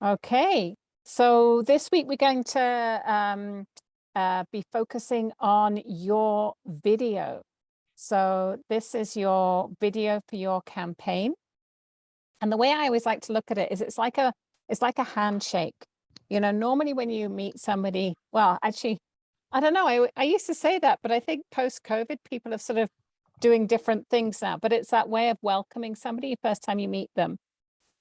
Okay, so this week we're going to be focusing on your video. So this is your video for your campaign. And the way I always like to look at it is it's like a handshake. You know, normally when you meet somebody, well, actually, I don't know, I used to say that, but I think post-COVID, people are sort of doing different things now, but it's that way of welcoming somebody first time you meet them.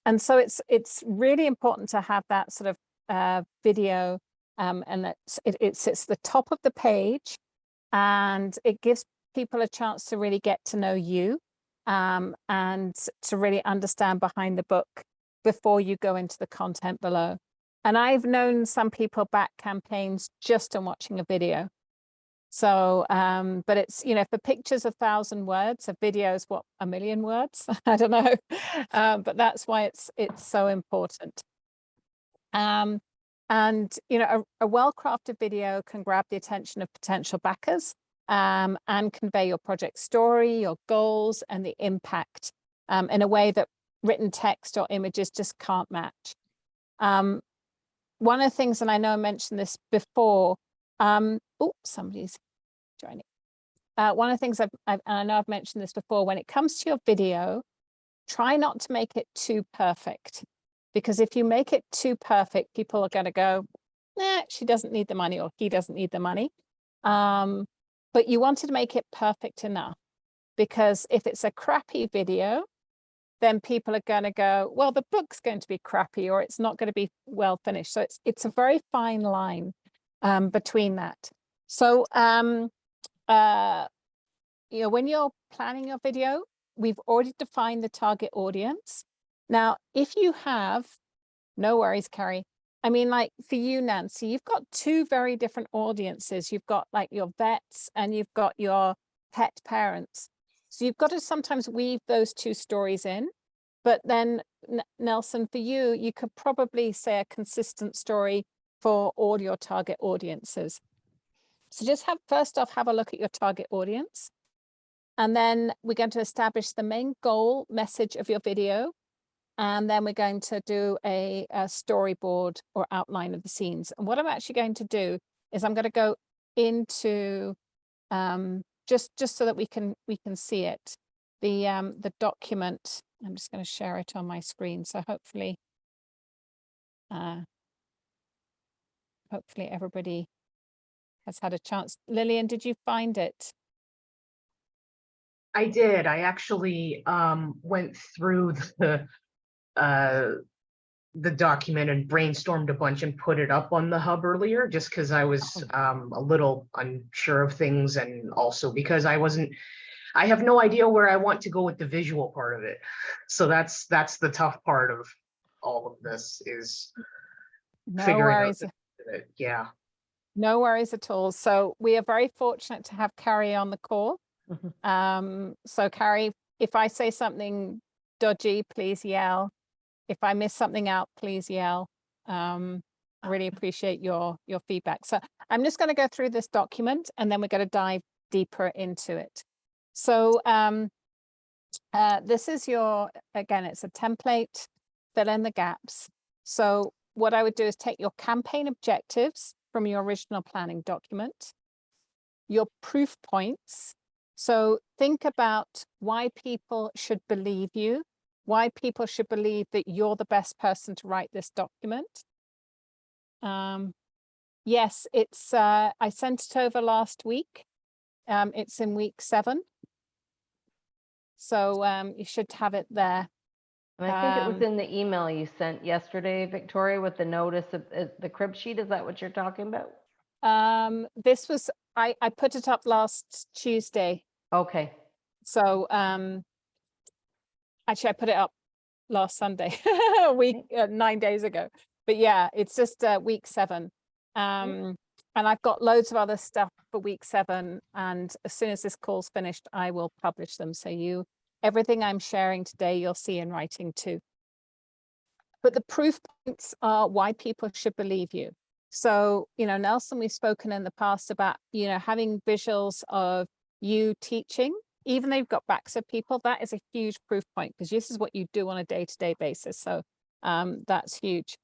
And so it's really important to have that sort of video, and it sits at the top of the page, and it gives people a chance to really get to know you, and to really understand behind the book before you go into the content below. And I've known some people back campaigns just on watching a video. So, but it's, you know, for pictures, 1,000 words, a video is what, 1,000,000 words? I don't know. But that's why it's so important. And, you know, a well-crafted video can grab the attention of potential backers, and convey your project story, your goals, and the impact, in a way that written text or images just can't match. One of the things, and I know I mentioned this before, oh, somebody's joining. One of the things I know I've mentioned this before, when it comes to your video, try not to make it too perfect, because if you make it too perfect, people are going to go, nah, she doesn't need the money, or he doesn't need the money. But you wanted to make it perfect enough, because if it's a crappy video, then people are going to go, well, the book's going to be crappy, or it's not going to be well finished. So it's a very fine line between that. So, you know, when you're planning your video, we've already defined the target audience. Now, if you have, no worries, Carrie. I mean, like for you, Nancy, you've got two very different audiences. You've got like your vets and you've got your pet parents. So you've got to sometimes weave those two stories in. But then, Nelson, for you, you could probably say a consistent story for all your target audiences. So just first off, have a look at your target audience. And then we're going to establish the main goal message of your video. And then we're going to do a storyboard or outline of the scenes. And what I'm actually going to do is I'm going to go into, just so that we can see it, the document. I'm just going to share it on my screen. So hopefully everybody has had a chance. Lillian, did you find it? I did. I actually went through the document and brainstormed a bunch and put it up on the hub earlier, just because I was a little unsure of things, and also because I have no idea where I want to go with the visual part of it. So that's the tough part of all of this, is figuring out it. Yeah. No worries at all. So we are very fortunate to have Carrie on the call. So Carrie, if I say something dodgy, please yell. If I miss something out, please yell. I really appreciate your feedback. So I'm just going to go through this document, and then we're going to dive deeper into it. So this is again, it's a template, fill in the gaps. So what I would do is take your campaign objectives from your original planning document, your proof points. So think about why people should believe you, why people should believe that you're the best person to write this document. Yes, it's I sent it over last week. It's in week 7. So you should have it there. And I think it was in the email you sent yesterday, Victoria, with the notice of the crib sheet. Is that what you're talking about? This was, I put it up last Tuesday. Okay. So actually I put it up last Sunday, 9 days ago. But yeah, it's just week 7. And I've got loads of other stuff for week 7. And as soon as this call's finished, I will publish them. So everything I'm sharing today, you'll see in writing too. But the proof points are why people should believe you. So, you know, Nelson, we've spoken in the past about, you know, having visuals of you teaching, even though you've got backs of people, that is a huge proof point, because this is what you do on a day-to-day basis. So that's huge.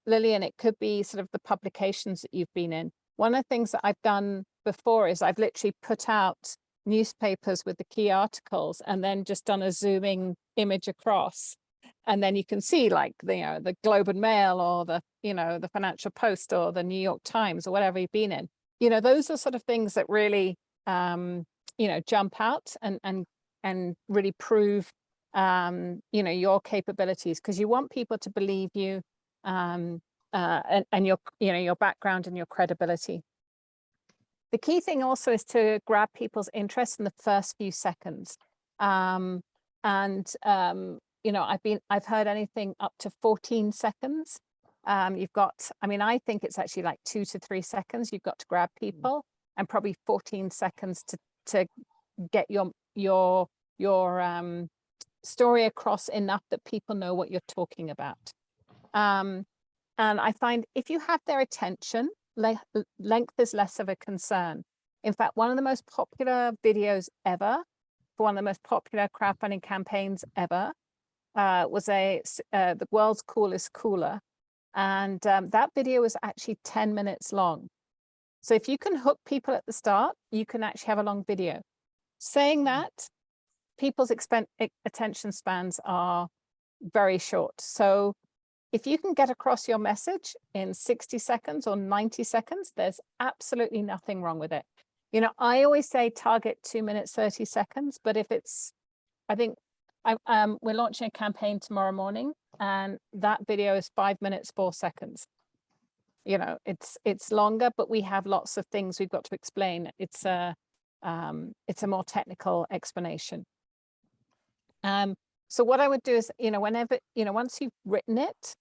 Lillian, it could be sort of the publications that you've been in. One of the things that I've done before is I've literally put out newspapers with the key articles and then just done a zooming image across. And then you can see like the Globe and Mail or the Financial Post or the New York Times or whatever you've been in. Those are sort of things that really jump out and really prove your capabilities, because you want people to believe you and your background and your credibility. The key thing also is to grab people's interest in the first few seconds. I've heard anything up to 14 seconds. You've got, I think it's actually like 2 to 3 seconds you've got to grab people, and probably 14 seconds to get your story across enough that people know what you're talking about. And I find if you have their attention, length is less of a concern. In fact, one of the most popular videos ever for one of the most popular crowdfunding campaigns ever was the world's coolest cooler. And that video was actually 10 minutes long. So if you can hook people at the start, you can actually have a long video. Saying that, people's attention spans are very short. So if you can get across your message in 60 seconds or 90 seconds, there's absolutely nothing wrong with it. I always say target 2 minutes, 30 seconds, but if it's, I think we're launching a campaign tomorrow morning, and that video is 5 minutes, 4 seconds. It's longer, but we have lots of things we've got to explain. It's a more technical explanation. So what I would do is, whenever, once you've written it,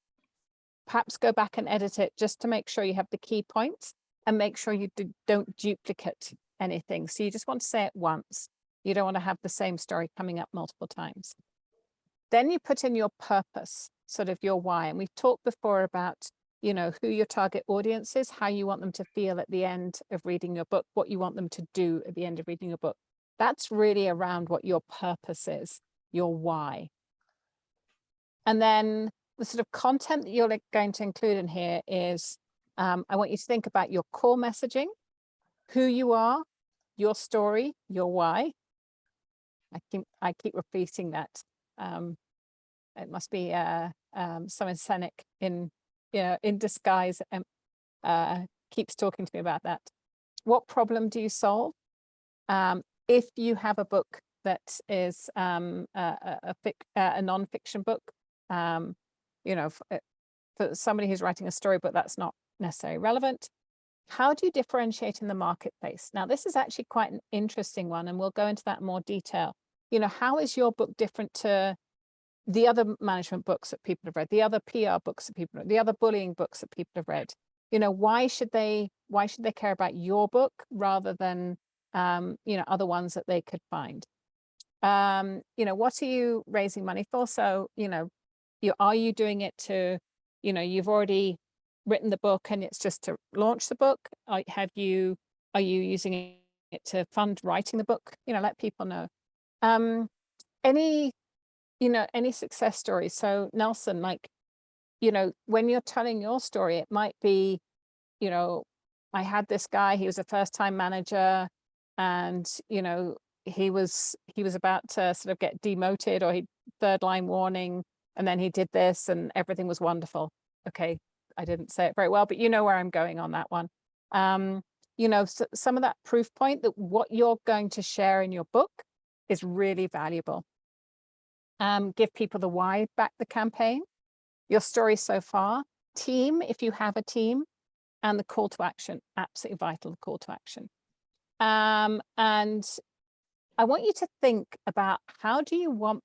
perhaps go back and edit it just to make sure you have the key points, and make sure you don't duplicate anything. So you just want to say it once. You don't want to have the same story coming up multiple times. Then you put in your purpose, sort of your why. And we've talked before about, who your target audience is, how you want them to feel at the end of reading your book, what you want them to do at the end of reading your book. That's really around what your purpose is, your why. And then the sort of content that you're going to include in here is, I want you to think about your core messaging, who you are, your story, your why. I keep repeating that. It must be Simon Sinek in disguise, keeps talking to me about that. What problem do you solve? If you have a book that is a non-fiction book, for somebody who's writing a storybook, that's not necessarily relevant. How do you differentiate in the marketplace? Now, this is actually quite an interesting one, and we'll go into that in more detail. How is your book different to the other management books that people have read, the other PR books that people have read, the other bullying books that people have read? Why should they care about your book rather than other ones that they could find? What are you raising money for? So, are you doing it to, you've already written the book and it's just to launch the book? Are you using it to fund writing the book? Let people know. Any success stories? So Nelson, when you're telling your story, it might be, I had this guy, he was a first-time manager, and he was about to sort of get demoted, or he third line warning, and then he did this and everything was wonderful. Okay, I didn't say it very well, but you know where I'm going on that one. So some of that proof point that what you're going to share in your book is really valuable. Give people the why back the campaign, your story so far, team, if you have a team, and the call to action, absolutely vital, the call to action. And I want you to think about, how do you want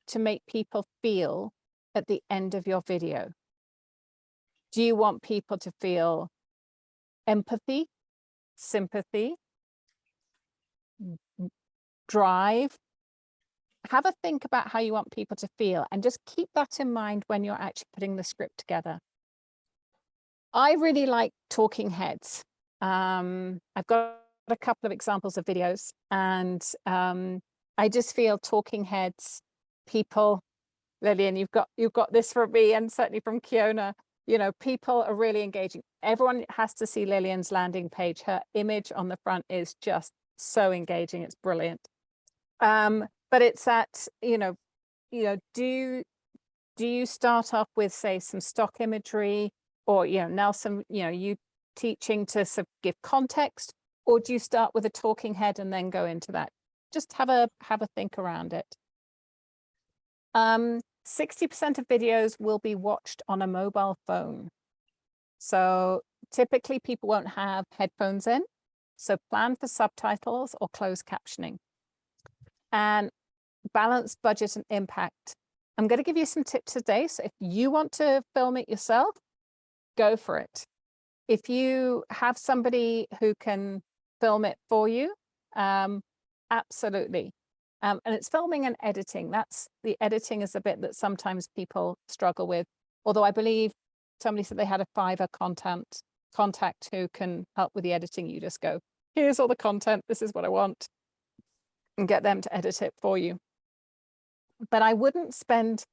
to make people feel at the end of your video? Do you want people to feel empathy, sympathy, drive? Have a think about how you want people to feel, and just keep that in mind when you're actually putting the script together. I really like talking heads. I've got a couple of examples of videos, and I just feel talking heads, people, Lillian, you've got this from me, and certainly from Kiona. you know, people are really engaging. Everyone has to see Lillian's landing page. Her image on the front is just so engaging. It's brilliant. But it's that, you know, do you start off with, say, some stock imagery, or, you know, Nelson, you know, you teaching to sort of give context, or do you start with a talking head and then go into that? Just have a think around it. 60% of videos will be watched on a mobile phone. So typically people won't have headphones in. So plan for subtitles or closed captioning. And balance budget and impact. I'm going to give you some tips today. So if you want to film it yourself, go for it. If you have somebody who can film it for you, absolutely. And it's filming and editing. The editing is the bit that sometimes people struggle with. Although I believe somebody said they had a Fiverr contact who can help with the editing. You just go, here's all the content. This is what I want, and get them to edit it for you. But I wouldn't spend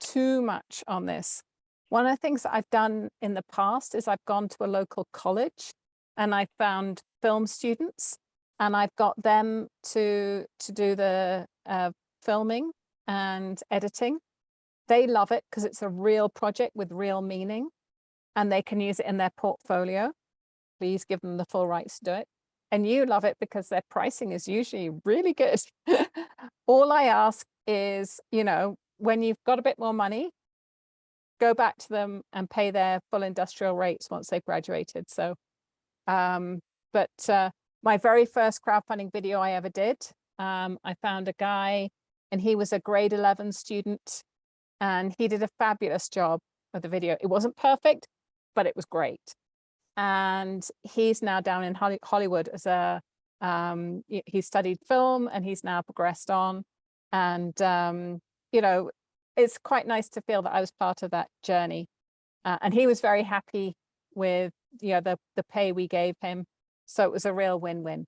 too much on this. One of the things that I've done in the past is I've gone to a local college and I found film students, and I've got them to do the filming and editing. They love it because it's a real project with real meaning, and they can use it in their portfolio. Please give them the full rights to do it. And you love it because their pricing is usually really good. All I ask is, you know, when you've got a bit more money, go back to them and pay their full industrial rates once they've graduated. So, my very first crowdfunding video I ever did, I found a guy, and he was a grade 11 student, and he did a fabulous job of the video. It wasn't perfect, but it was great. And he's now down in Hollywood as a, he studied film, and he's now progressed on. And, you know, it's quite nice to feel that I was part of that journey. And he was very happy with, you know, the pay we gave him. So it was a real win-win.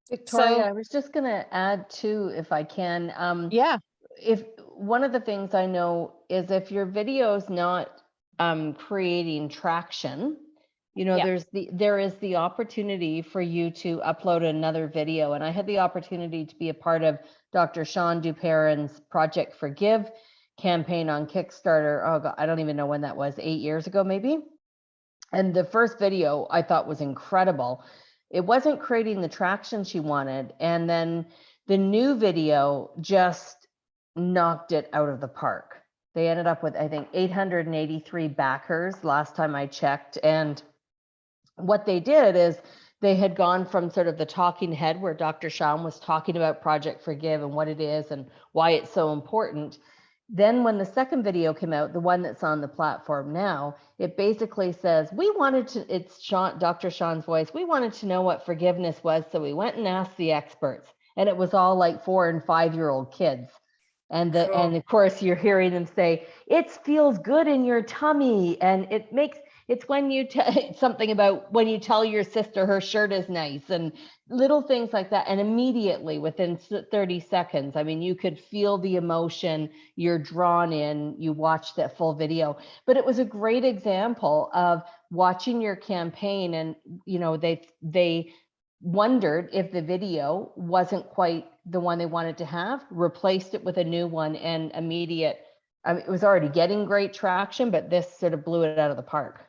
Victoria, I was just going to add too, if I can. Yeah. If one of the things I know is if your video is not creating traction, you know, there is the opportunity for you to upload another video. And I had the opportunity to be a part of Dr. Sean Duperrin's Project Forgive campaign on Kickstarter. Oh God, I don't even know when that was, 8 years ago, maybe. And the first video I thought was incredible. It wasn't creating the traction she wanted. And then the new video just knocked it out of the park. They ended up with, I think, 883 backers last time I checked. And what they did is they had gone from sort of the talking head where Dr. Sean was talking about Project Forgive and what it is and why it's so important. Then when the second video came out, the one that's on the platform now, it basically says, we wanted to, it's Sean, Dr. Sean's voice, we wanted to know what forgiveness was, so we went and asked the experts. And it was all like 4- and 5-year-old kids. And and of course you're hearing them say, it feels good in your tummy. And it's when you something about when you tell your sister her shirt is nice, and little things like that. And immediately within 30 seconds, I mean, you could feel the emotion, you're drawn in, you watch that full video. But it was a great example of watching your campaign. And, you know, they wondered if the video wasn't quite the one they wanted to have, replaced it with a new one, and immediate, I mean, it was already getting great traction, but this sort of blew it out of the park.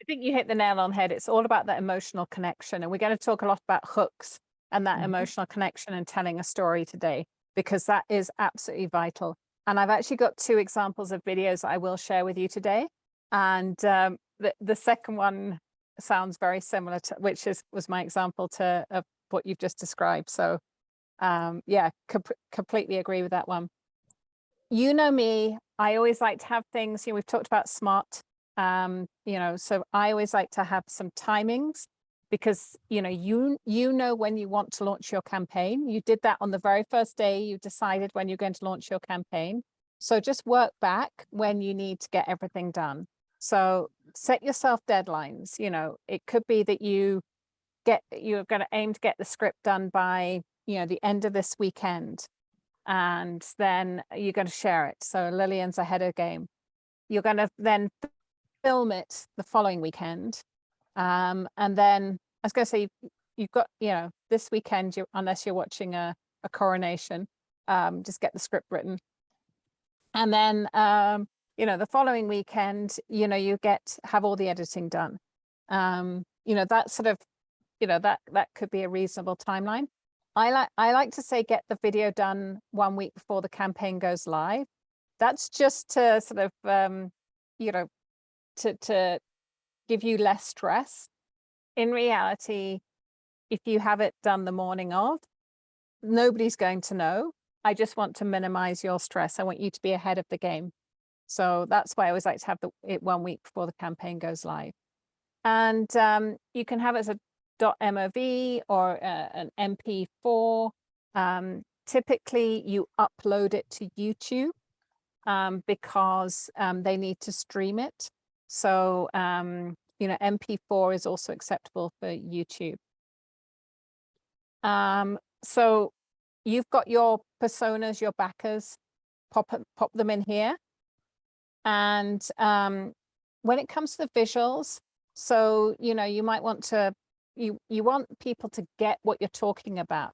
I think you hit the nail on the head. It's all about that emotional connection. And we're going to talk a lot about hooks and that emotional connection and telling a story today, because that is absolutely vital. And I've actually got 2 examples of videos that I will share with you today. And the second one sounds very similar to, which was my example to of what you've just described. So yeah, completely agree with that one. You know me, I always like to have things, you know, we've talked about SMART, you know, so I always like to have some timings, because, you know, you know when you want to launch your campaign. You did that on the very first day. You decided when you're going to launch your campaign. So just work back when you need to get everything done. So set yourself deadlines. You know, it could be that you're going to aim to get the script done by, you know, the end of this weekend, and then you're going to share it. So Lillian's ahead of the game. You're going to then film it the following weekend. And then I was going to say, you've got, this weekend, unless you're watching a coronation, just get the script written. And then, the following weekend, you have all the editing done. That sort of, that could be a reasonable timeline. I like to say, get the video done 1 week before the campaign goes live. That's just to sort of, to give you less stress. In reality, if you have it done the morning of, nobody's going to know. I just want to minimize your stress. I want you to be ahead of the game. So that's why I always like to have it 1 week before the campaign goes live. And you can have it as a .mov or an MP4. Typically, you upload it to YouTube because they need to stream it. So, MP4 is also acceptable for YouTube. So you've got your personas, your backers, pop them in here. And when it comes to the visuals, so, you might want to, you want people to get what you're talking about.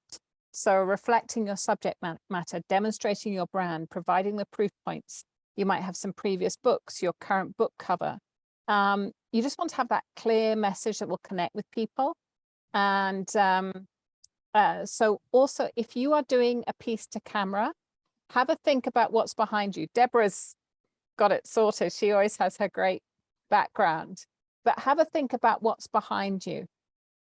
So reflecting your subject matter, demonstrating your brand, providing the proof points. You might have some previous books, your current book cover. You just want to have that clear message that will connect with people. And so also, if you are doing a piece to camera, have a think about what's behind you. Deborah's got it sorted. She always has her great background. But have a think about what's behind you.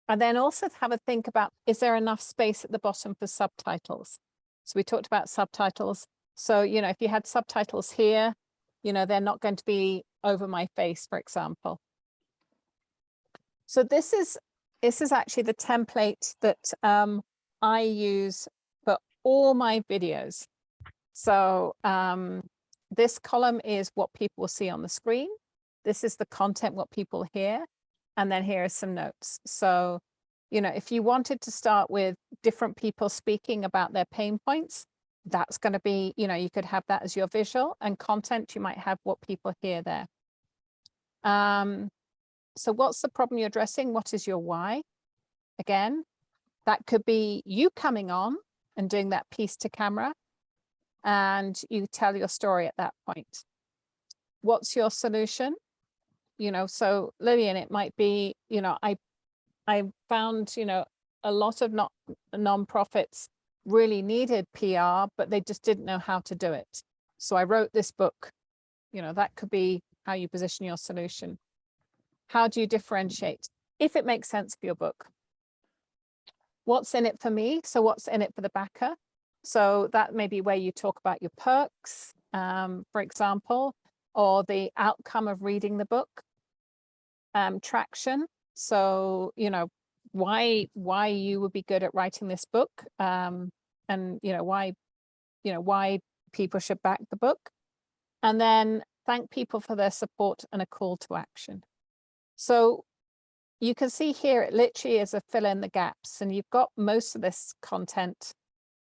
And then also have a think about, is there enough space at the bottom for subtitles? So we talked about subtitles. So, if you had subtitles here, they're not going to be over my face, for example. So this is actually the template that I use for all my videos. So this column is what people will see on the screen. This is the content, what people hear. And then here are some notes. So, if you wanted to start with different people speaking about their pain points, that's going to be, you could have that as your visual, and content, you might have what people hear there. So what's the problem you're addressing? What is your why? Again, that could be you coming on and doing that piece to camera, and you tell your story at that point. What's your solution? So Lillian, it might be, I found, a lot of nonprofits really needed PR, but they just didn't know how to do it. So I wrote this book. That could be how you position your solution. How do you differentiate? If it makes sense for your book. What's in it for me? So what's in it for the backer? So that may be where you talk about your perks, for example, or the outcome of reading the book. Traction. So, why you would be good at writing this book, and why people should back the book, and then thank people for their support and a call to action. So you can see here it literally is a fill in the gaps, and you've got most of this content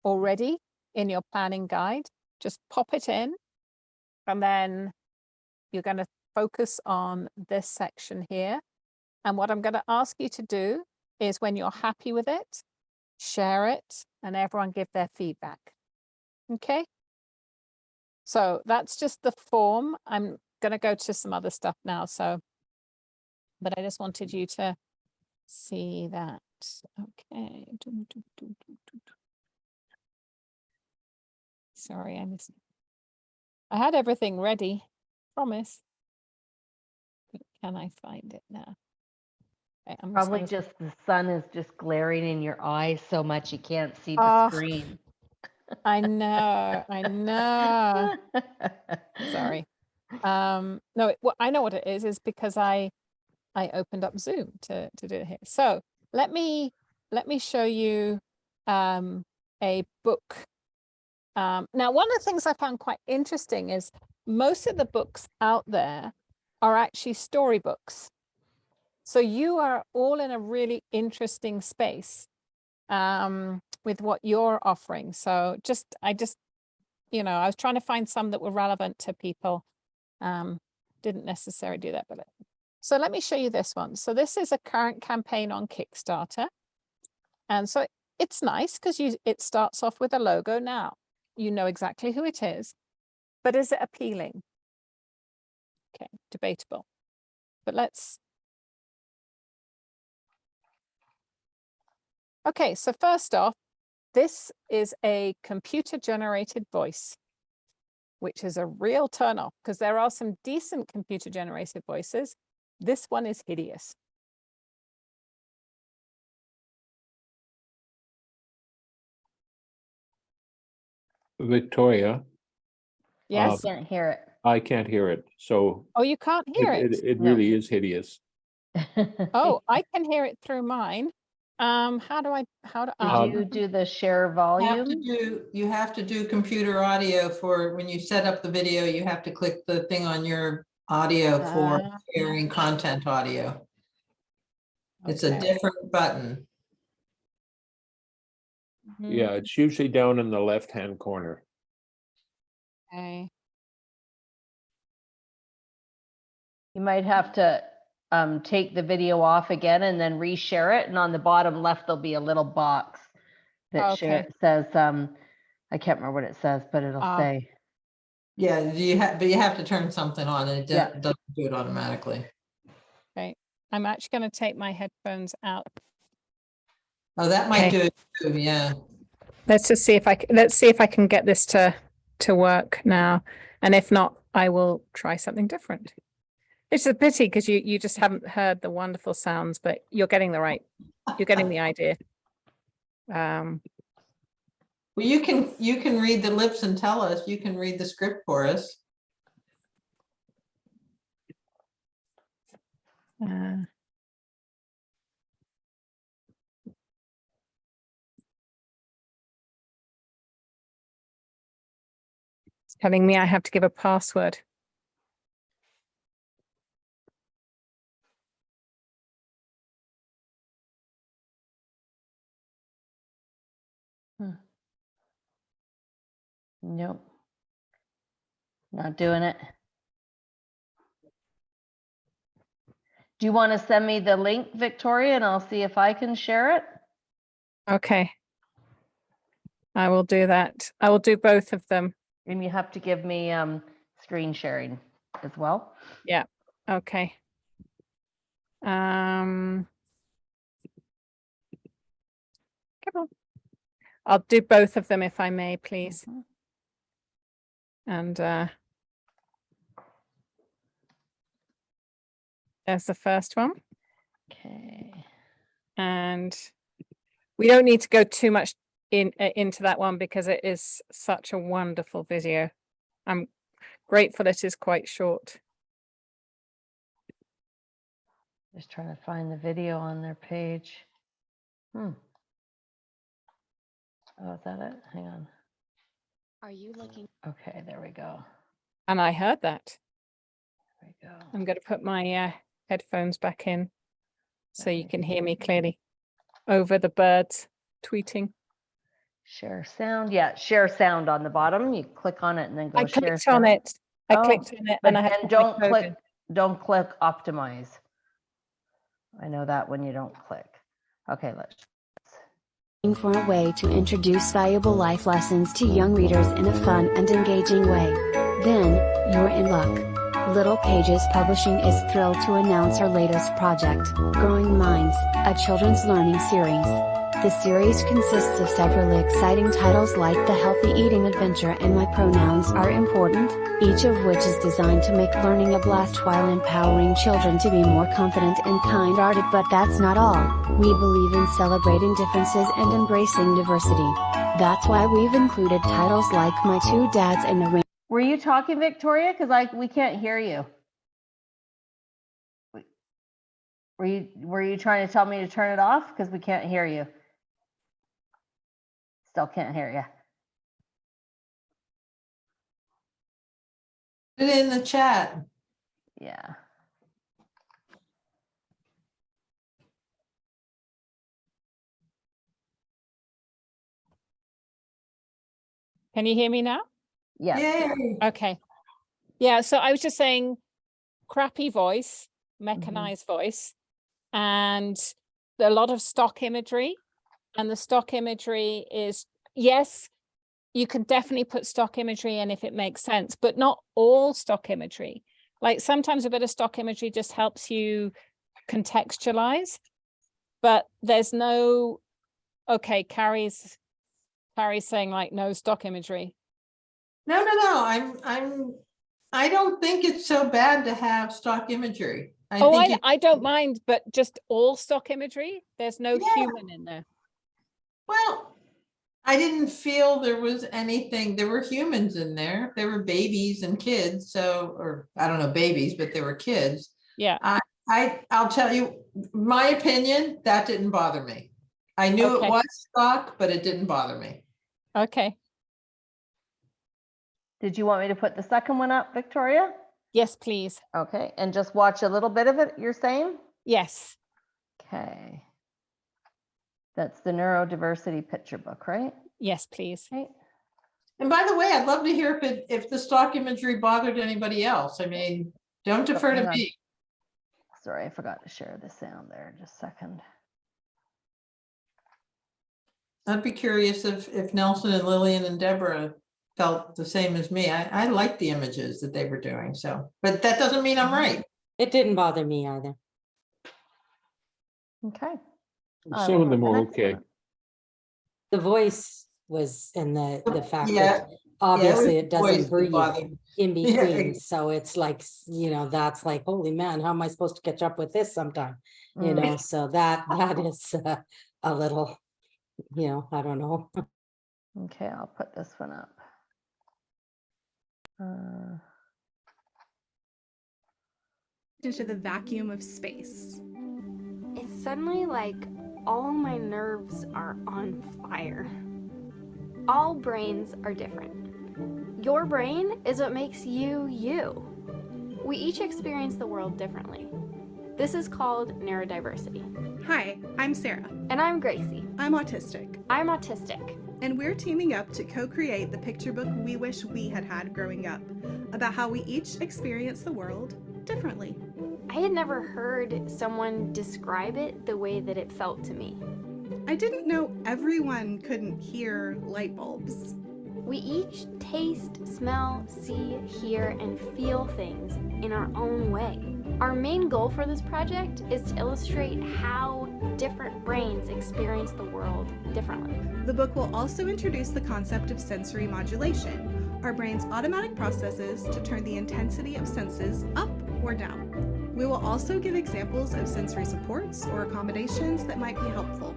already in your planning guide. Just pop it in, and then you're going to focus on this section here. And what I'm going to ask you to do is, when you're happy with it, share it, and everyone give their feedback. Okay. So that's just the form. I'm going to go to some other stuff now. But I just wanted you to see that. Okay. Sorry, I missed. I had everything ready. Promise. Can I find it now? Okay, Probably just the sun is just glaring in your eyes so much you can't see the screen. I know. Sorry. No, I know what it is because I opened up Zoom to do it here. So let me show you a book. Now, one of the things I found quite interesting is most of the books out there are actually storybooks. So you are all in a really interesting space with what you're offering. So I was trying to find some that were relevant to people. didn't necessarily do that, but so let me show you this one. So this is a current campaign on Kickstarter. And so it's nice because it starts off with a logo. Now you know exactly who it is, but is it appealing? Okay, debatable. But okay, so first off, this is a computer-generated voice, which is a real turn-off because there are some decent computer-generated voices. This one is hideous. Victoria, Yes. I can't hear it. I can't hear it, so Oh, you can't hear it. it No. really is hideous. Oh, I can hear it through mine. How do Did you do the share volume? You have to do computer audio for when you set up the video, you have to click the thing on your audio for sharing content audio. It's a Okay. different button. Yeah, it's usually down in the left-hand corner. Okay. You might have to take the video off again and then reshare it. And on the bottom left, there'll be a little box that Okay. says, I can't remember what it says, but it'll say. Yeah, but you have to turn something on and it Yeah. doesn't do it automatically. Okay. I'm actually going to take my headphones out. Oh, that might Okay. do it too, yeah. Let's just see if let's see if I can get this to work now. And if not, I will try something different. It's a pity because you just haven't heard the wonderful sounds, but you're getting the idea. Well, you can read the lips and tell us. You can read the script for us. It's telling me I have to give a password. Nope. Not doing it. Do you want to send me the link, Victoria, and I'll see if I can share it? Okay. I will do that. I will do both of them. And you have to give me screen sharing as well. Yeah. Okay. Come on. I'll do both of them if I may, please. And there's the first one. Okay. And we don't need to go too much into that one because it is such a wonderful video. I'm grateful it is quite short. Just trying to find the video on their page. Oh, is that it? Hang on. Are you looking? Okay, there we go. And I heard that. There we go. I'm going to put my headphones back in so you can hear me clearly over the birds tweeting. Share sound. Yeah, share sound on the bottom. You click on it and then go I share clicked sound. on it. I Oh, clicked on it But and I had then to don't click optimize. I know that when you don't click. Okay, let's. For a way to introduce valuable life lessons to young readers in a fun and engaging way. Then, you're in luck. Little Pages Publishing is thrilled to announce our latest project, Growing Minds, a children's learning series. The series consists of several exciting titles like The Healthy Eating Adventure and My Pronouns Are Important, each of which is designed to make learning a blast while empowering children to be more confident and kind-hearted. But that's not all. We believe in celebrating differences and embracing diversity. That's why we've included titles like My Two Dads and the Rain. Were you talking, Victoria? Because we can't hear you. Were you trying to tell me to turn it off? Because we can't hear you. Still can't hear you. Put it in the chat. Yeah. Can you hear me now? Yeah. Yay. Okay. Yeah, so I was just saying crappy voice, mechanized voice, and a lot of stock imagery. And the stock imagery is, yes, you can definitely put stock imagery in if it makes sense, but not all stock imagery. Like sometimes a bit of stock imagery just helps you contextualize, but there's no, okay, Carrie's saying like no stock imagery. No. I don't think it's so bad to have stock imagery. I don't mind, but just all stock imagery, there's no Yeah. human in there. Well, I didn't feel there was anything. There were humans in there. There were babies and kids. So, or I don't know, babies, but there were kids. Yeah. I'll tell you my opinion, that didn't bother me. I knew Okay. it was stock, but it didn't bother me. Okay. Did you want me to put the second one up, Victoria? Yes, please. Okay, and just watch a little bit of it, you're saying? Yes. Okay. That's the neurodiversity picture book, right? Yes, please. Okay. And by the way, I'd love to hear if the stock imagery bothered anybody else. I mean, don't defer hang to on. me. Sorry, I forgot to share the sound there. Just a second. I'd be curious if Nelson and Lillian and Deborah felt the same as me. I like the images that they were doing. So, but that doesn't mean I'm right. It didn't bother me either. Okay. Some of them will are put the next okay. one. The voice was, and the fact Yeah, that obviously was it the voice doesn't that breathe bothered me. in Yeah, between. So it's like, that's like, holy man, how am I supposed to catch up with this sometime? So that is a little, I don't know. Okay, I'll put this one up. Into the vacuum of space. It's suddenly like all my nerves are on fire. All brains are different. Your brain is what makes you you. We each experience the world differently. This is called neurodiversity. Hi, I'm Sarah. And I'm Gracie. I'm autistic. I'm autistic. And we're teaming up to co-create the picture book we wish we had had growing up, about how we each experience the world differently. I had never heard someone describe it the way that it felt to me. I didn't know everyone couldn't hear light bulbs. We each taste, smell, see, hear, and feel things in our own way. Our main goal for this project is to illustrate how different brains experience the world differently. The book will also introduce the concept of sensory modulation, our brain's automatic processes to turn the intensity of senses up or down. We will also give examples of sensory supports or accommodations that might be helpful.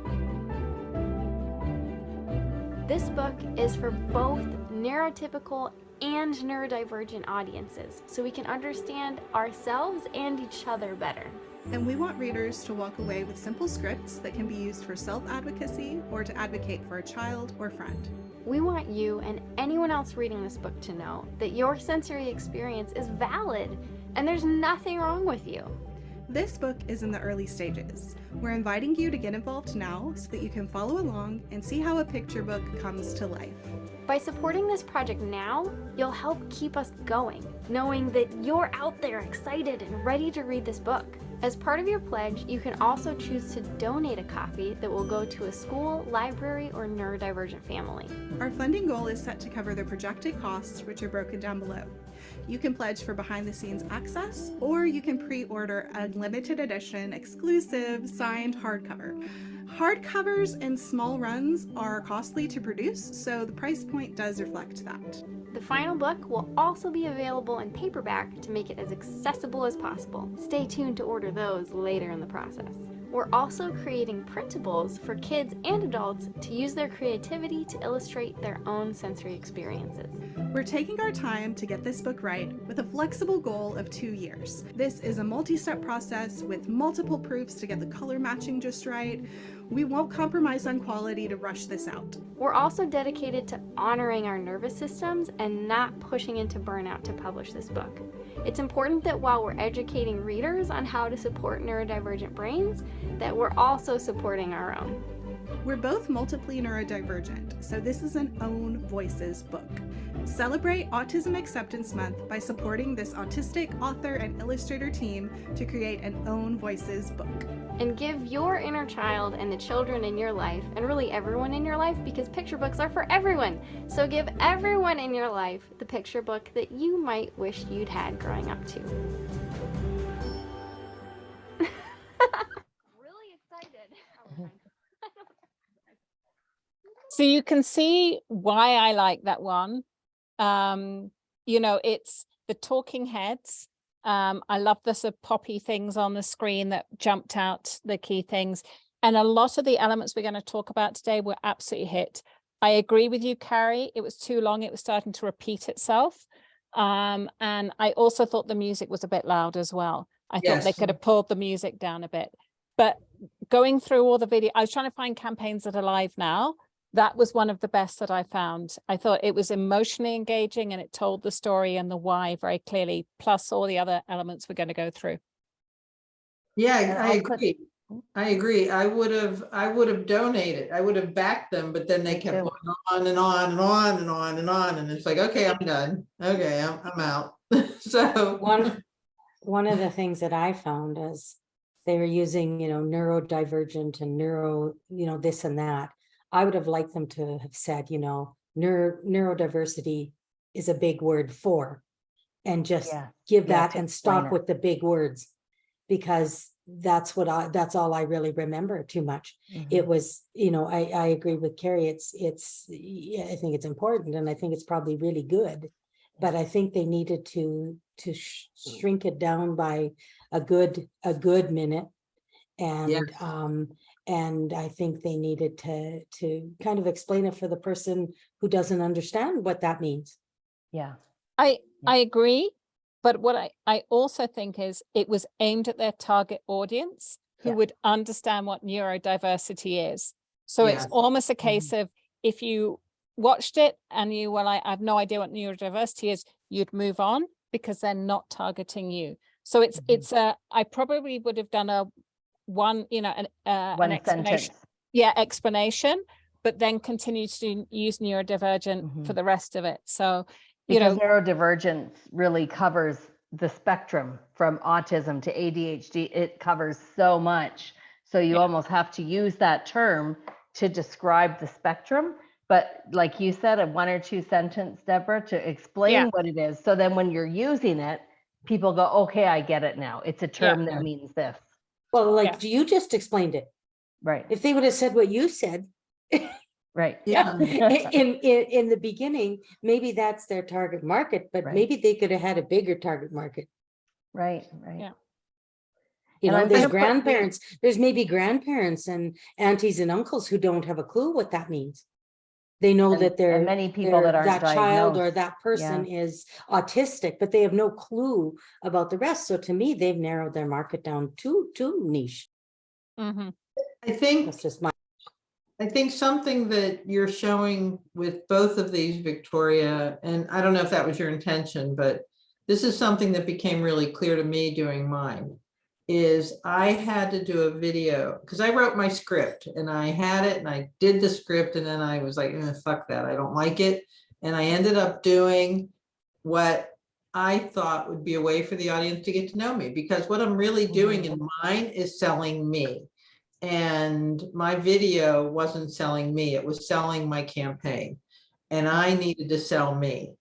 This book is for both neurotypical and neurodivergent audiences, so we can understand ourselves and each other better. And we want readers to walk away with simple scripts that can be used for self-advocacy or to advocate for a child or friend. We want you and anyone else reading this book to know that your sensory experience is valid and there's nothing wrong with you. This book is in the early stages. We're inviting you to get involved now so that you can follow along and see how a picture book comes to life. By supporting this project now, you'll help keep us going, knowing that you're out there excited and ready to read this book. As part of your pledge, you can also choose to donate a copy that will go to a school, library, or neurodivergent family. Our funding goal is set to cover the projected costs, which are broken down below. You can pledge for behind-the-scenes access, or you can pre-order a limited edition, exclusive, signed hardcover. Hardcovers in small runs are costly to produce, so the price point does reflect that. The final book will also be available in paperback to make it as accessible as possible. Stay tuned to order those later in the process. We're also creating printables for kids and adults to use their creativity to illustrate their own sensory experiences. We're taking our time to get this book right with a flexible goal of 2 years. This is a multi-step process with multiple proofs to get the color matching just right. We won't compromise on quality to rush this out. We're also dedicated to honoring our nervous systems and not pushing into burnout to publish this book. It's important that while we're educating readers on how to support neurodivergent brains, that we're also supporting our own. We're both multiply neurodivergent, so this is an Own Voices book. Celebrate Autism Acceptance Month by supporting this autistic author and illustrator team to create an Own Voices book. And give your inner child and the children in your life, and really everyone in your life, because picture books are for everyone. So give everyone in your life the picture book that you might wish you'd had growing up too. Really excited. So you can see why I like that one. You know, it's the talking heads. I love the sort of poppy things on the screen that jumped out, the key things. And a lot of the elements we're going to talk about today were absolutely hit. I agree with you, Carrie. It was too long. It was starting to repeat itself. And I also thought the music was a bit loud as well. I thought they could have pulled the music down a bit. But going through all the video, I was trying to find campaigns that are live now. That was one of the best that I found. I thought it was emotionally engaging and it told the story and the why very clearly, plus all the other elements we're going to go through. Yeah, I agree. I agree. I would have donated. I would have backed them, but then they kept going on and on and on and on and on. And it's like, okay, I'm done. Okay, I'm out. So one of the things that I found is they were using, you know, neurodivergent and neuro, you know, this and that. I would have liked them to have said, you know, neurodiversity is a big word for, and just give that and stop with the big words, because that's all I really remember too much. It was, you know, I agree with Carrie. I think it's important, and I think it's probably really good, but I think they needed to shrink it down by a good minute. And I think they needed to kind of explain it for the person who doesn't understand what that means. Yeah. I agree. But what I also think is it was aimed at their target audience who would understand what neurodiversity is. So it's almost a case of, if you watched it and you were like, I have no idea what neurodiversity is, you'd move on because they're not targeting you. So I probably would have done an explanation. Explanation, but then continue to use neurodivergent for the rest of it. So, because neurodivergence really covers the spectrum from autism to ADHD. It covers so much. So you almost have to use that term to describe the spectrum. But like you said, a 1 or 2 sentence, Deborah, to explain what it is. So then when you're using it, people go, okay, I get it now. It's a term that means this. Well, like you just explained it. Right. If they would have said what you said. Right. Yeah. in the beginning, maybe that's their target market, but maybe they could have had a bigger target market. Right. Right. Yeah. You know, there's grandparents, there's maybe grandparents and aunties and uncles who don't have a clue what that means. They know that they're many people that are that child or that person is autistic, but they have no clue about the rest. So to me, they've narrowed their market down too niche. I think that's just my. I think something that you're showing with both of these, Victoria, and I don't know if that was your intention, but this is something that became really clear to me doing mine, is I had to do a video because I wrote my script and I had it and I did the script, and then I was like, fuck that, I don't like it. And I ended up doing what I thought would be a way for the audience to get to know me, because what I'm really doing in mine is selling me. And my video wasn't selling me, it was selling my campaign. And I needed to sell me.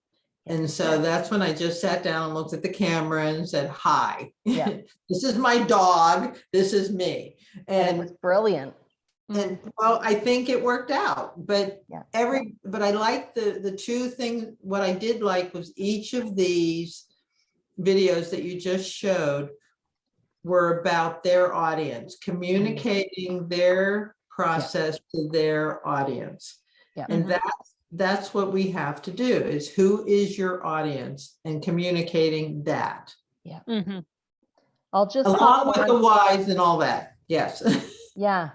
And so that's when I just sat down and looked at the camera and said, hi, this is my dog, this is me. And it was brilliant. And well, I think it worked out, but but I like the two things. What I did like was each of these videos that you just showed were about their audience, communicating their process to their audience. And that's what we have to do, is who is your audience and communicating that. I'll just along with the whys and all that. Yes. Yeah.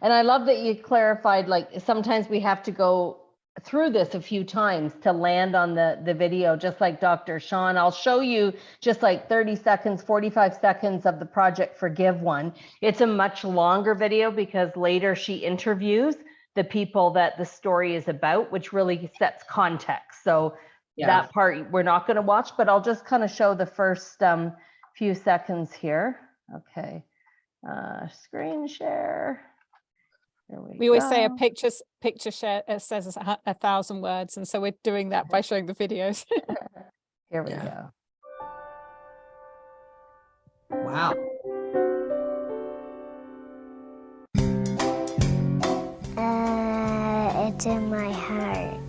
And I love that you clarified, like sometimes we have to go through this a few times to land on the video, just like Dr. Sean. I'll show you just like 30 seconds, 45 seconds of the Project Forgive one. It's a much longer video because later she interviews. the people that the story is about, which really sets context. So Yeah. that part we're not going to watch, but I'll just kind of show the first few seconds here. Okay. Screen share. There We always say a go. picture share says 1,000 words, and so we're doing that by showing the videos. Here we Yeah. go. Wow. It's in my heart.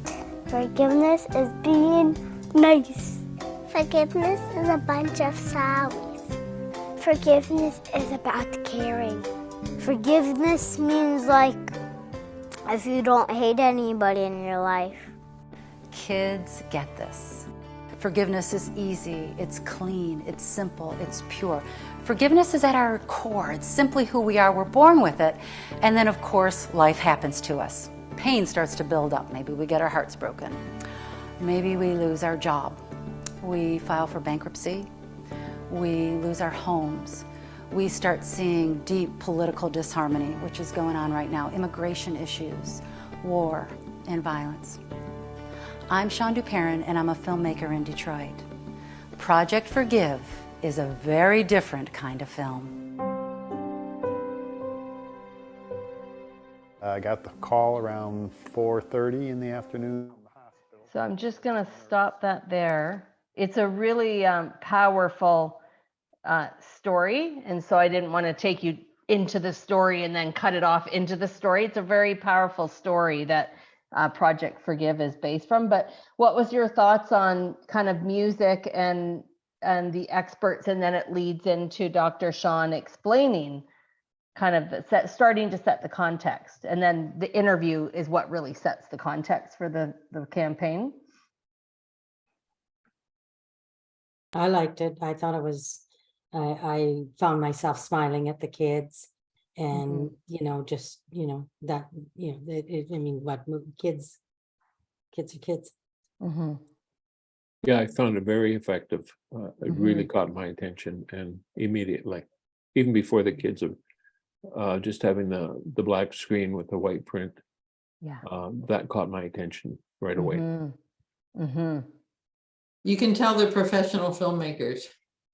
Forgiveness is being nice. Forgiveness is a bunch of sorries. Forgiveness is about caring. Forgiveness means like if you don't hate anybody in your life. Kids get this. Forgiveness is easy, it's clean, it's simple, it's pure. Forgiveness is at our core. It's simply who we are. We're born with it. And then, of course, life happens to us. Pain starts to build up. Maybe we get our hearts broken. Maybe we lose our job. We file for bankruptcy. We lose our homes. We start seeing deep political disharmony, which is going on right now. Immigration issues, war, and violence. I'm Shawn Duperrin, and I'm a filmmaker in Detroit. Project Forgive is a very different kind of film. I got the call around 4:30 in the afternoon. So I'm just going to stop that there. It's a really powerful story, and so I didn't want to take you into the story and then cut it off into the story. It's a very powerful story that Project Forgive is based from. But what was your thoughts on kind of music and the experts, and then it leads into Dr. Shawn explaining kind of starting to set the context, and then the interview is what really sets the context for the campaign? I liked it. I thought it was, I found myself smiling at the kids, and you know, just that I mean, what kids are kids. Mm-hmm. Yeah, I found it very effective. It really caught my attention, and immediately, even before the kids are just having the black screen with the white print, that caught my attention right away. You can tell they're professional filmmakers.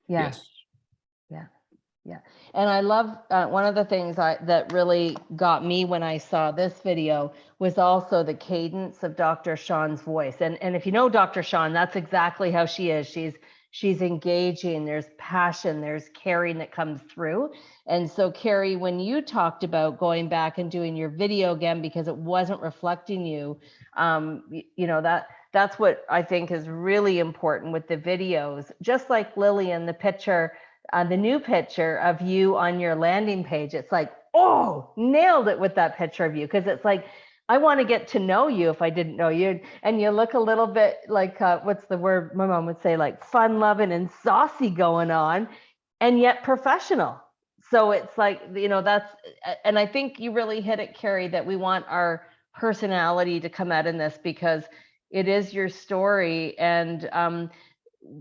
Yes. Yeah. And I love one of the things that really got me when I saw this video was also the cadence of Dr. Shawn's voice. And if you know Dr. Shawn, that's exactly how she is. She's engaging, there's passion, there's caring that comes through. And so Carrie, when you talked about going back and doing your video again because it wasn't reflecting you, that's what I think is really important with the videos. Just like Lillian, the picture, the new picture of you on your landing page, it's like, oh, nailed it with that picture of you. Because it's like, I want to get to know you if I didn't know you. And you look a little bit like, what's the word my mom would say, like fun loving and saucy going on, and yet professional. So it's like, that's, and I think you really hit it, Carrie, that we want our personality to come out in this because it is your story. And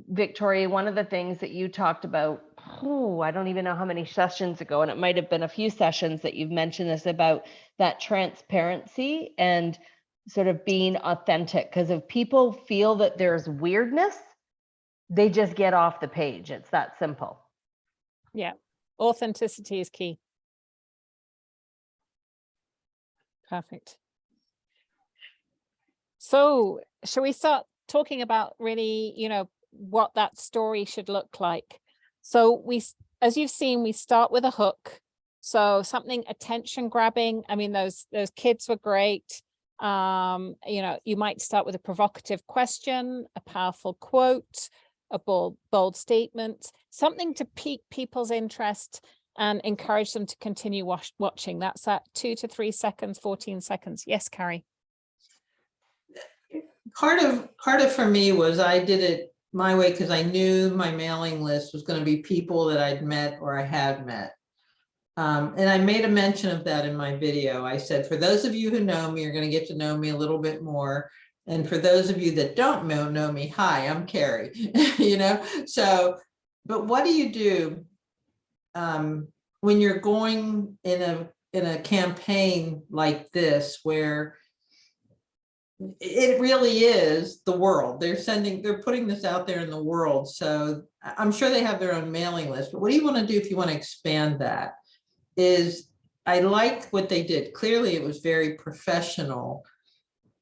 Victoria, one of the things that you talked about, I don't even know how many sessions ago, and it might have been a few sessions that you've mentioned this about that transparency and sort of being authentic. Because if people feel that there's weirdness, they just get off the page. It's that simple. Yeah. Authenticity is key. Perfect. So shall we start talking about really, what that story should look like? So as you've seen, we start with a hook. So something attention grabbing. I mean, those kids were great. You might start with a provocative question, a powerful quote, a bold statement, something to pique people's interest and encourage them to continue watching. That's at 2 to 3 seconds, 14 seconds. Yes, Carrie. Part of for me was I did it my way because I knew my mailing list was going to be people that I'd met or I had met. And I made a mention of that in my video. I said, for those of you who know me, you're going to get to know me a little bit more. And for those of you that don't know me, hi, I'm Carrie, So, but what do you do when you're going in in a campaign like this, where it really is the world. They're putting this out there in the world. So I'm sure they have their own mailing list, but what do you want to do if you want to expand that? Is I like what they did. Clearly it was very professional,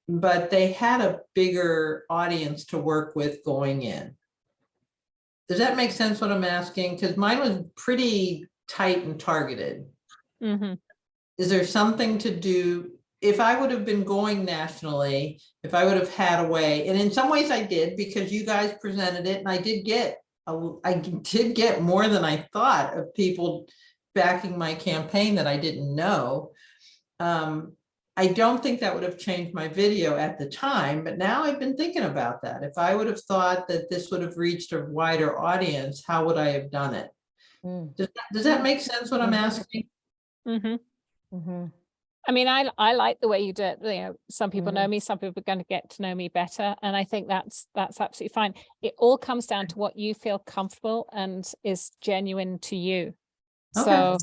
but they had a bigger audience to work with going in. Does that make sense what I'm asking? Because mine was pretty tight and targeted. Mm-hmm. Is there something to do? If I would have been going nationally, if I would have had a way, and in some ways I did, because you guys presented it, and I did get more than I thought of people backing my campaign that I didn't know. I don't think that would have changed my video at the time, but now I've been thinking about that. If I would have thought that this would have reached a wider audience, how would I have done it? Does that make sense what I'm asking? Mm-hmm. Mhm. I mean, I like the way you do it. You know, some people know me, some people are going to get to know me better. And I think that's absolutely fine. It all comes down to what you feel comfortable and is genuine to you. Okay. So,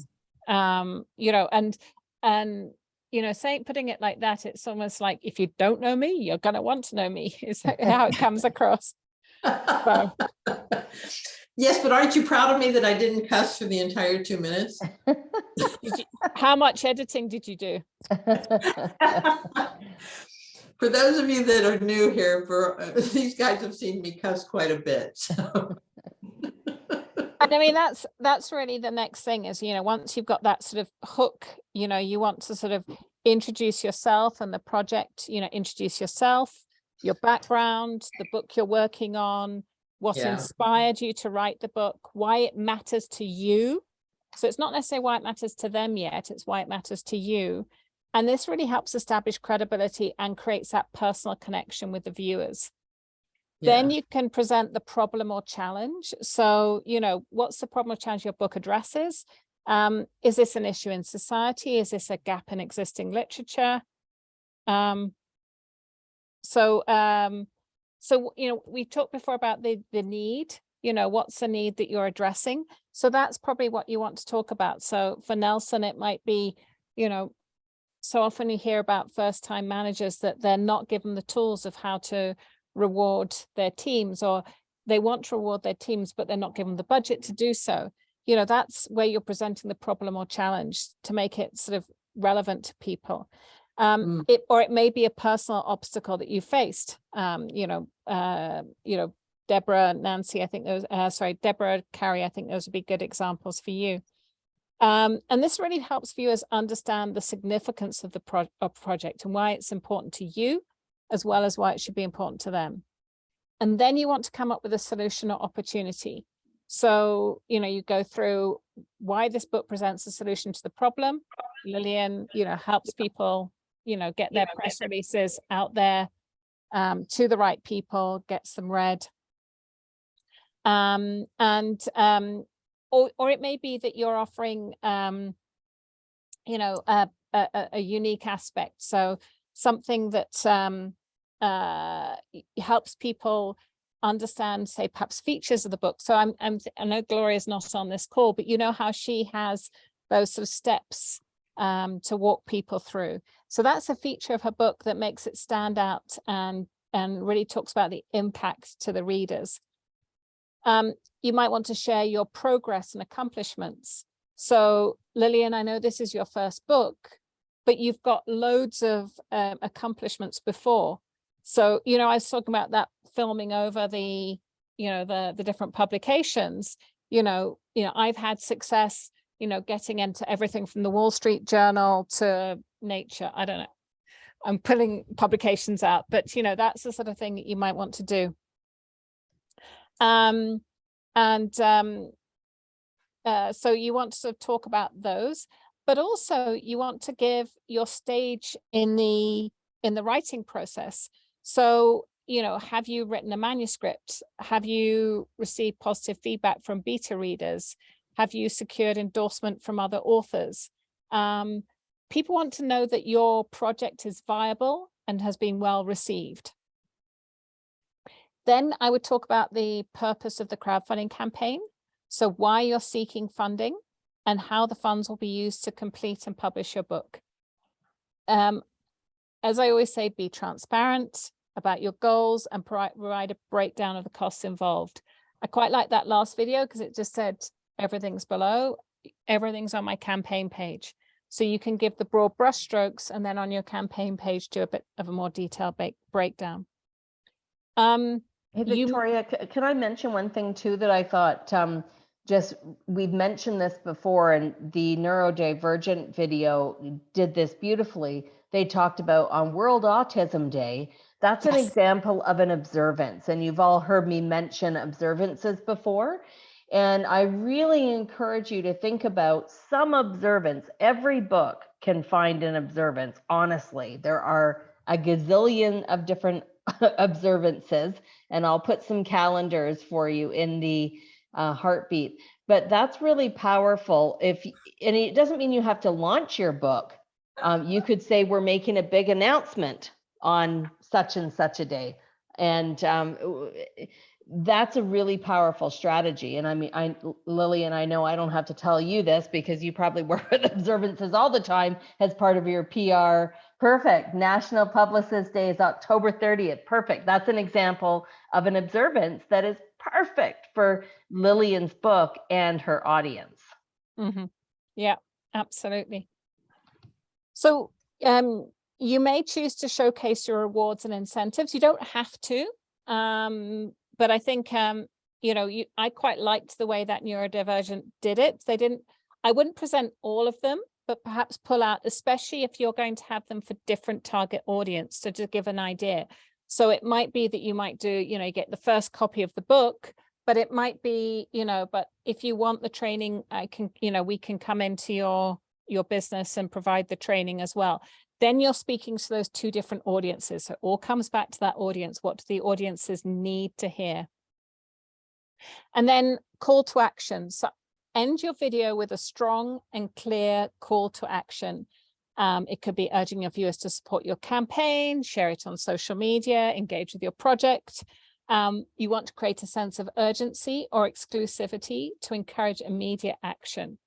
you know, and, you know, putting it like that, it's almost like, if you don't know me, you're going to want to know me, is how it comes across. So. Yes, but aren't you proud of me that I didn't cuss for the entire 2 minutes? How much editing did you do? For those of you that are new here, these guys have seen me cuss quite a bit. So. And I mean, that's really the next thing is, you know, once you've got that sort of hook, you know, you want to sort of introduce yourself and the project, you know, introduce yourself, your background, the book you're working on, what inspired you to write the book, why it matters to you. So it's not necessarily why it matters to them yet, it's why it matters to you. And this really helps establish credibility and creates that personal connection with the viewers. Then you can present the problem or challenge. So, you know, what's the problem or challenge your book addresses? Is this an issue in society? Is this a gap in existing literature? So, you know, we talked before about the need, you know, what's the need that you're addressing? So that's probably what you want to talk about. So for Nelson, it might be, you know, so often you hear about first-time managers that they're not given the tools of how to reward their teams, or they want to reward their teams, but they're not given the budget to do so. You know, that's where you're presenting the problem or challenge to make it sort of relevant to people. Or it may be a personal obstacle that you faced. You know, Deborah, Nancy, I think those, Deborah, Carrie, I think those would be good examples for you. And this really helps viewers understand the significance of the project and why it's important to you, as well as why it should be important to them. And then you want to come up with a solution or opportunity. So, you know, you go through why this book presents a solution to the problem. Lillian, you know, helps people, you know, get their press releases out there to the right people, gets them read. Or it may be that you're offering, you know, a unique aspect. So something that helps people understand, say, perhaps features of the book. So I know Gloria's not on this call, but you know how she has those sort of steps to walk people through. So that's a feature of her book that makes it stand out and really talks about the impact to the readers. You might want to share your progress and accomplishments. So Lillian, I know this is your first book, but you've got loads of accomplishments before. So, you know, I was talking about that filming over the, you know, the different publications, you know, I've had success, you know, getting into everything from the Wall Street Journal to Nature. I don't know. I'm pulling publications out, but, you know, that's the sort of thing that you might want to do. So you want to sort of talk about those, but also you want to give your stage in the writing process. So, you know, have you written a manuscript? Have you received positive feedback from beta readers? Have you secured endorsement from other authors? People want to know that your project is viable and has been well received. Then I would talk about the purpose of the crowdfunding campaign. So why you're seeking funding and how the funds will be used to complete and publish your book. As I always say, be transparent about your goals and provide a breakdown of the costs involved. I quite like that last video because it just said everything's below, everything's on my campaign page. So you can give the broad brushstrokes and then on your campaign page do a bit of a more detailed breakdown. Hey, Victoria, can I mention one thing too that I thought we've mentioned this before, and the neurodivergent video did this beautifully. They talked about on World Autism Day, that's an example of an observance. And you've all heard me mention observances before. And I really encourage you to think about some observance. Every book can find an observance, honestly. There are a gazillion of different observances, and I'll put some calendars for you in the heartbeat. But that's really powerful. And it doesn't mean you have to launch your book. You could say we're making a big announcement on such and such a day. And that's a really powerful strategy. And I mean, Lillian, I know I don't have to tell you this because you probably work with observances all the time as part of your PR. Perfect. National Publicist Day is October 30th. Perfect. That's an example of an observance that is perfect for Lillian's book and her audience. Mm-hmm. Yeah, absolutely. So you may choose to showcase your rewards and incentives. You don't have to, but I think, I quite liked the way that neurodivergent did it. I wouldn't present all of them, but perhaps pull out, especially if you're going to have them for different target audience, so to give an idea. So it might be that you might do, you get the first copy of the book, but it might be, but if you want the training, we can come into your business and provide the training as well. Then you're speaking to those two different audiences. So it all comes back to that audience. What do the audiences need to hear? And then call to action. So end your video with a strong and clear call to action. It could be urging your viewers to support your campaign, share it on social media, engage with your project. You want to create a sense of urgency or exclusivity to encourage immediate action.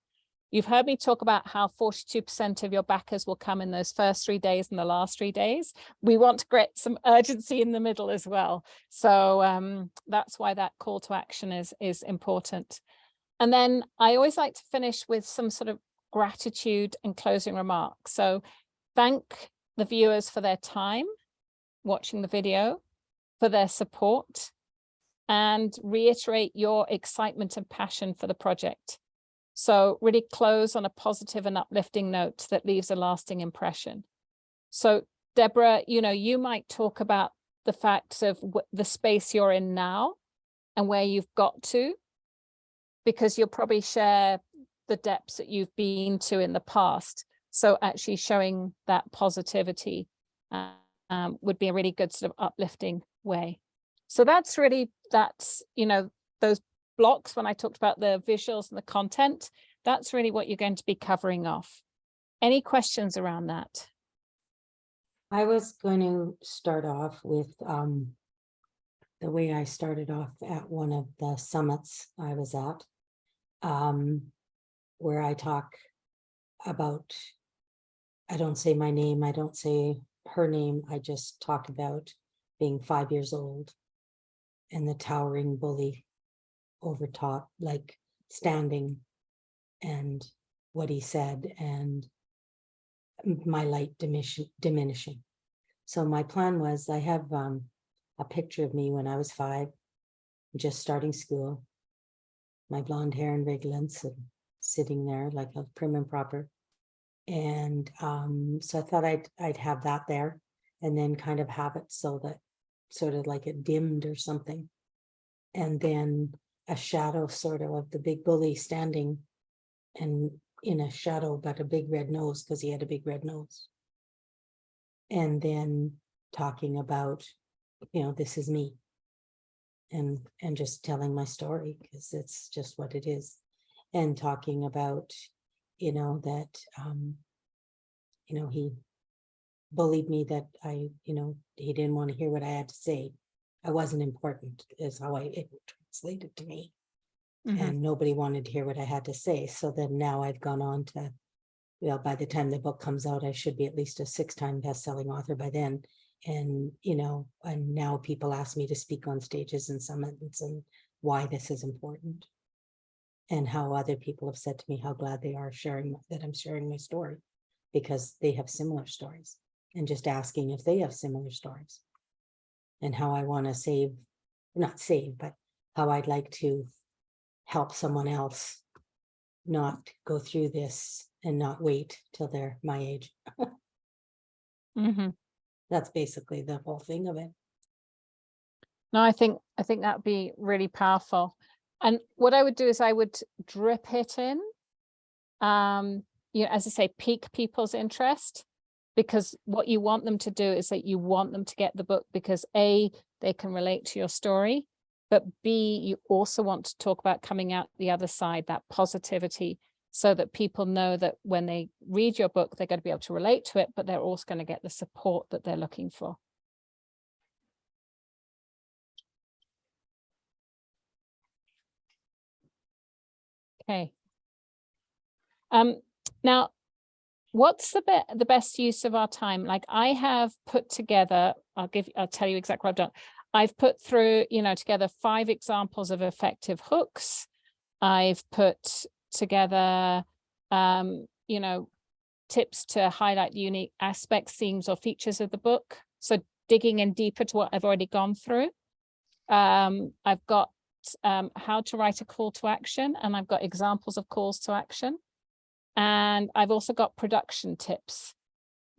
You've heard me talk about how 42% of your backers will come in those first 3 days and the last 3 days. We want to create some urgency in the middle as well. So that's why that call to action is important. And then I always like to finish with some sort of gratitude and closing remarks. So thank the viewers for their time watching the video, for their support, and reiterate your excitement and passion for the project. So really close on a positive and uplifting note that leaves a lasting impression. So Deborah, you might talk about the fact of the space you're in now and where you've got to, because you'll probably share the depths that you've been to in the past. So actually showing that positivity would be a really good sort of uplifting way. So that's those blocks, when I talked about the visuals and the content, that's really what you're going to be covering off. Any questions around that? I was going to start off with the way I started off at one of the summits I was at, where I talk about, I don't say my name, I don't say her name, I just talk about being 5 years old and the towering bully over top, like standing, and what he said, and my light diminishing. So my plan was, I have a picture of me when I was 5, just starting school, my blonde hair and vigilance, and sitting there like a prim and proper. And so I thought I'd have that there, and then kind of have it so that sort of like it dimmed or something. And then a shadow sort of the big bully standing and in a shadow, but a big red nose, because he had a big red nose. And then talking about, this is me, and just telling my story, because it's just what it is. And talking about, that, he bullied me, that he didn't want to hear what I had to say. I wasn't important, is how it translated to me. and nobody wanted to hear what I had to say. So then now I've gone on to, well, by the time the book comes out, I should be at least a 6-time best-selling author by then. And, you know, and now people ask me to speak on stages and summits and why this is important. And how other people have said to me how glad they are sharing that I'm sharing my story because they have similar stories, and just asking if they have similar stories and how I want to not save, but how I'd like to help someone else not go through this and not wait till they're my age. That's basically the whole thing of it. No, I think that would be really powerful. And what I would do is I would drip it in, you know, as I say, pique people's interest, because what you want them to do is that you want them to get the book because A, they can relate to your story, but B, you also want to talk about coming out the other side, that positivity, so that people know that when they read your book, they're going to be able to relate to it, but they're also going to get the support that they're looking for. Okay. Now, what's the best use of our time? Like I have put together, I'll tell you exactly what I've done. I've put through, you know, together 5 examples of effective hooks. I've put together, you know, tips to highlight the unique aspects, themes, or features of the book. So digging in deeper to what I've already gone through. I've got how to write a call to action, and I've got examples of calls to action. And I've also got production tips.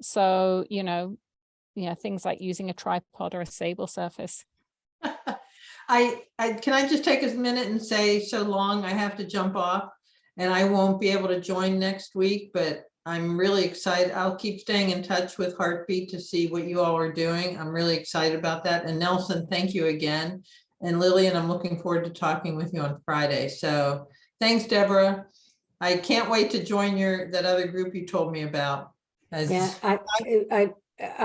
So, you know, things like using a tripod or a sable surface. Can I just take a minute and say so long, I have to jump off and I won't be able to join next week, but I'm really excited. I'll keep staying in touch with Heartbeat to see what you all are doing. I'm really excited about that. And Nelson, thank you again. And Lillian, I'm looking forward to talking with you on Friday. So thanks, Deborah. I can't wait to join that other group you told me about. Yeah,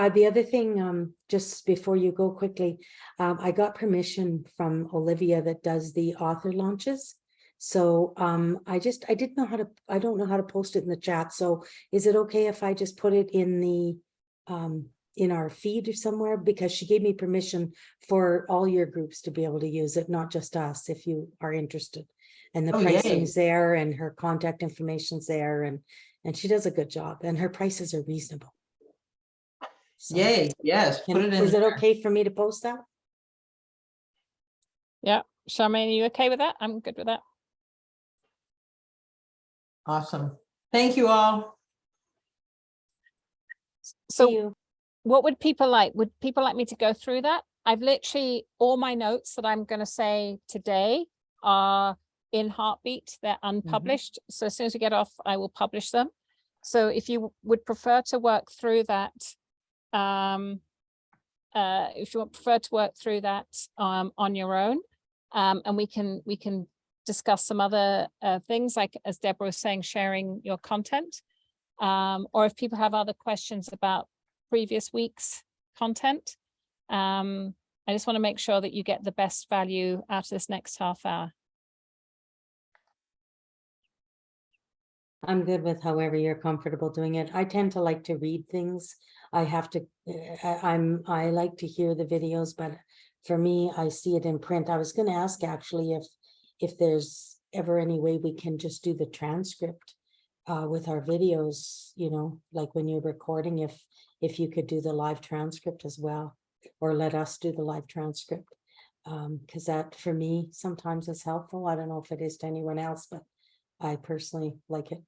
the other thing, just before you go quickly, I got permission from Olivia that does the author launches. So I don't know how to post it in the chat. So is it okay if I just put it in the in our feed or somewhere? Because she gave me permission for all your groups to be able to use it, not just us, if you are interested. And the pricing's there and her contact information's there, and she does a good job and her prices are reasonable. So, yay, yes. Put it in. Is it okay for me to post that? Yeah, Charmaine, are you okay with that? I'm good with that. Awesome. Thank you all. So what would people like? Would people like me to go through that? I've literally, all my notes that I'm going to say today are in Heartbeat. They're unpublished. So as soon as we get off, I will publish them. So if you would prefer to work through that, on your own, and we can discuss some other things, like as Deborah was saying, sharing your content, or if people have other questions about previous week's content. I just want to make sure that you get the best value out of this next half hour. I'm good with however you're comfortable doing it. I tend to like to read things. I like to hear the videos, but for me, I see it in print. I was going to ask actually if there's ever any way we can just do the transcript with our videos, you know, like when you're recording, if you could do the live transcript as well, or let us do the live transcript, because that for me sometimes is helpful. I don't know if it is to anyone else, but I personally like it.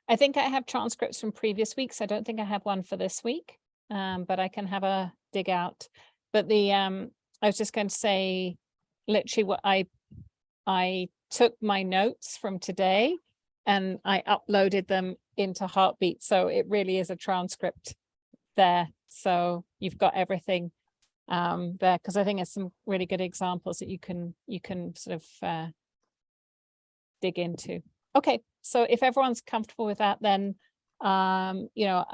I think I have transcripts from previous weeks. I don't think I have one for this week, but I can have a dig out. But I was just going to say, literally what I took my notes from today and I uploaded them into Heartbeat. So it really is a transcript there. So you've got everything there, because I think it's some really good examples that you can sort of dig into. Okay, so if everyone's comfortable with that, then you know,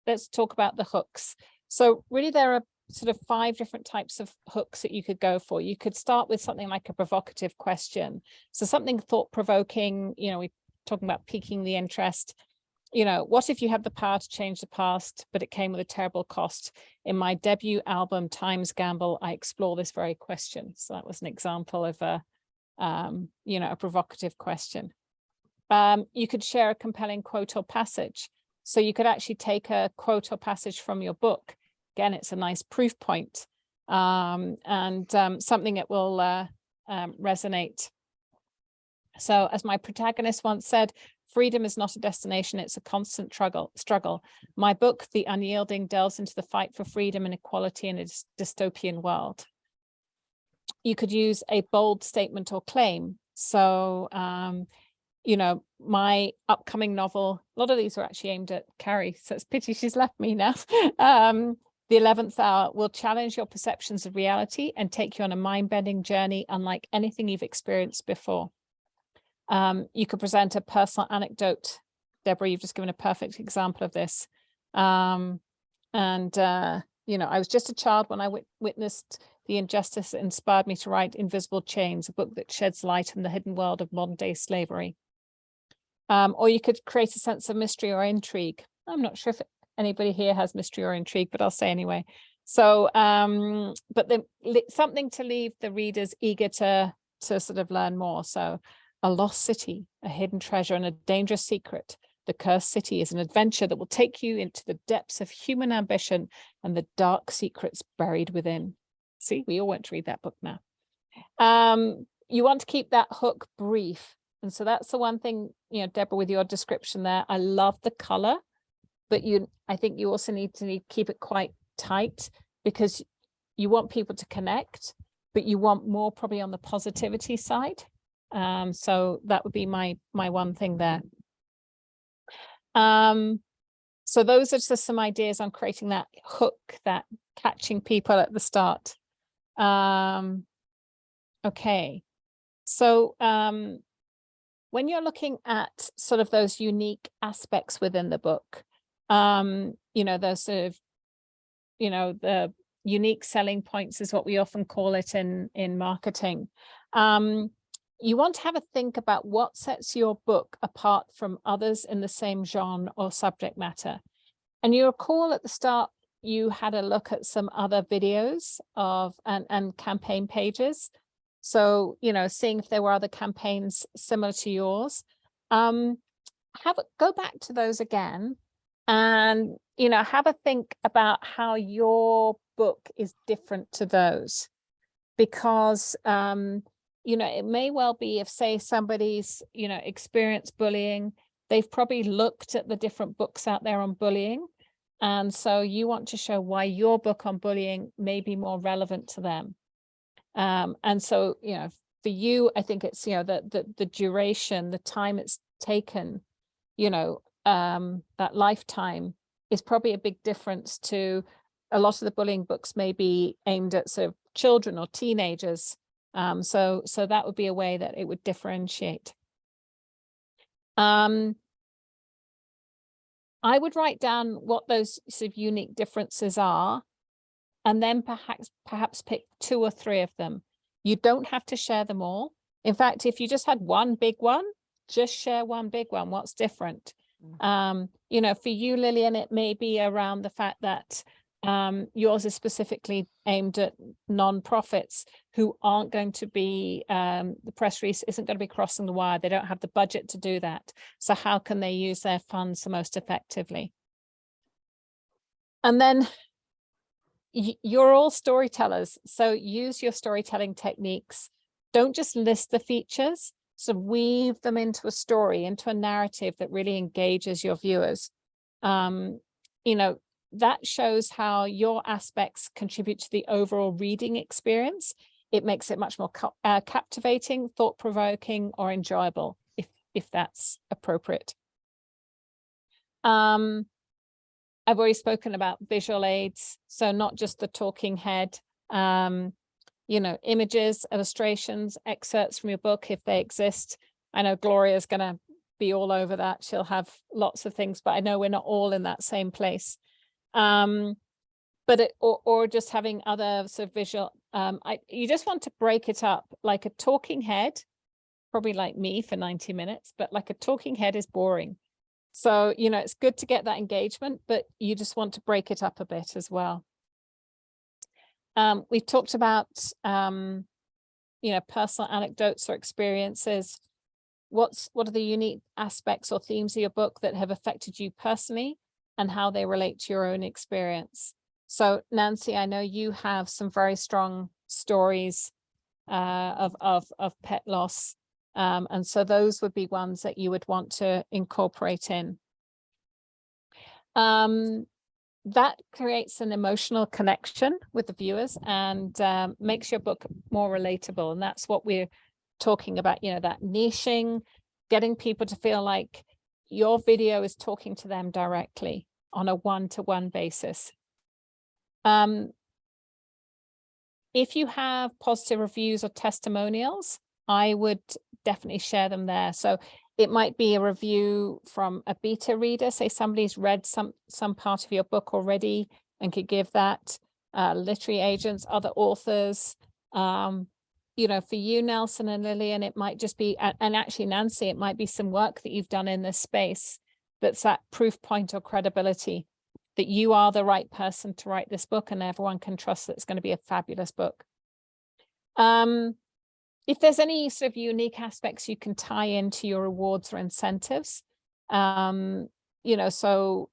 let's talk about the hooks. So really there are sort of 5 different types of hooks that you could go for. You could start with something like a provocative question. So something thought-provoking, you know, we're talking about piquing the interest. You know, what if you had the power to change the past, but it came with a terrible cost? In my debut album, Time's Gamble, I explore this very question. So that was an example of a, you know, a provocative question. You could share a compelling quote or passage. So you could actually take a quote or passage from your book. Again, it's a nice proof point, and something that will resonate. So as my protagonist once said, freedom is not a destination, it's a constant struggle. My book, The Unyielding, delves into the fight for freedom and equality in a dystopian world. You could use a bold statement or claim. So, you know, my upcoming novel, a lot of these are actually aimed at Carrie, so it's a pity she's left me now. The 11th Hour will challenge your perceptions of reality and take you on a mind-bending journey unlike anything you've experienced before. You could present a personal anecdote. Deborah, you've just given a perfect example of this. You know, I was just a child when I witnessed the injustice that inspired me to write Invisible Chains, a book that sheds light on the hidden world of modern day slavery. Or you could create a sense of mystery or intrigue. I'm not sure if anybody here has mystery or intrigue, but I'll say anyway. So, but then something to leave the readers eager to sort of learn more. So, a lost city, a hidden treasure, and a dangerous secret. The Cursed City is an adventure that will take you into the depths of human ambition and the dark secrets buried within. See, we all want to read that book now. You want to keep that hook brief. And so that's the one thing, you know, Deborah, with your description there, I love the color, but I think you also need to keep it quite tight because you want people to connect, but you want more probably on the positivity side. So that would be my one thing there. So those are just some ideas on creating that hook, that catching people at the start. Okay, so when you're looking at sort of those unique aspects within the book, you know, those sort of, you know, the unique selling points is what we often call it in marketing. You want to have a think about what sets your book apart from others in the same genre or subject matter. And you recall at the start, you had a look at some other videos of and campaign pages. So, you know, seeing if there were other campaigns similar to yours. Go back to those again and, you know, have a think about how your book is different to those. Because, you know, it may well be if, say, somebody's, you know, experienced bullying, they've probably looked at the different books out there on bullying. And so you want to show why your book on bullying may be more relevant to them. And so, you know, for you, I think it's, you know, the duration, the time it's taken, you know, that lifetime is probably a big difference to a lot of the bullying books may be aimed at sort of children or teenagers. So that would be a way that it would differentiate. I would write down what those sort of unique differences are, and then perhaps pick 2 or 3 of them. You don't have to share them all. In fact, if you just had one big one, just share one big one. What's different? You know, for you, Lillian, it may be around the fact that yours is specifically aimed at nonprofits who aren't going to be, the press release isn't going to be crossing the wire. They don't have the budget to do that. So how can they use their funds the most effectively? And then you're all storytellers. So use your storytelling techniques. Don't just list the features, so weave them into a story, into a narrative that really engages your viewers. You know, that shows how your aspects contribute to the overall reading experience. It makes it much more captivating, thought-provoking, or enjoyable, if that's appropriate. I've already spoken about visual aids, so not just the talking head, you know, images, illustrations, excerpts from your book, if they exist. I know Gloria's going to be all over that. She'll have lots of things, but I know we're not all in that same place. But but or just having other sort of visual, you just want to break it up. Like a talking head, probably like me for 90 minutes, but like a talking head is boring. So, you know, it's good to get that engagement, but you just want to break it up a bit as well. We've talked about, you know, personal anecdotes or experiences. What are the unique aspects or themes of your book that have affected you personally and how they relate to your own experience? So Nancy, I know you have some very strong stories of pet loss. And so those would be ones that you would want to incorporate in. That creates an emotional connection with the viewers and makes your book more relatable. And that's what we're talking about, you know, that niching, getting people to feel like your video is talking to them directly on a one-to-one basis. If you have positive reviews or testimonials, I would definitely share them there. So it might be a review from a beta reader, say somebody's read some part of your book already and could give that, literary agents, other authors. You know, for you, Nelson and Lillian, it might just be, and actually Nancy, it might be some work that you've done in this space that's that proof point or credibility that you are the right person to write this book and everyone can trust that it's going to be a fabulous book. If there's any sort of unique aspects you can tie into your rewards or incentives, you know, so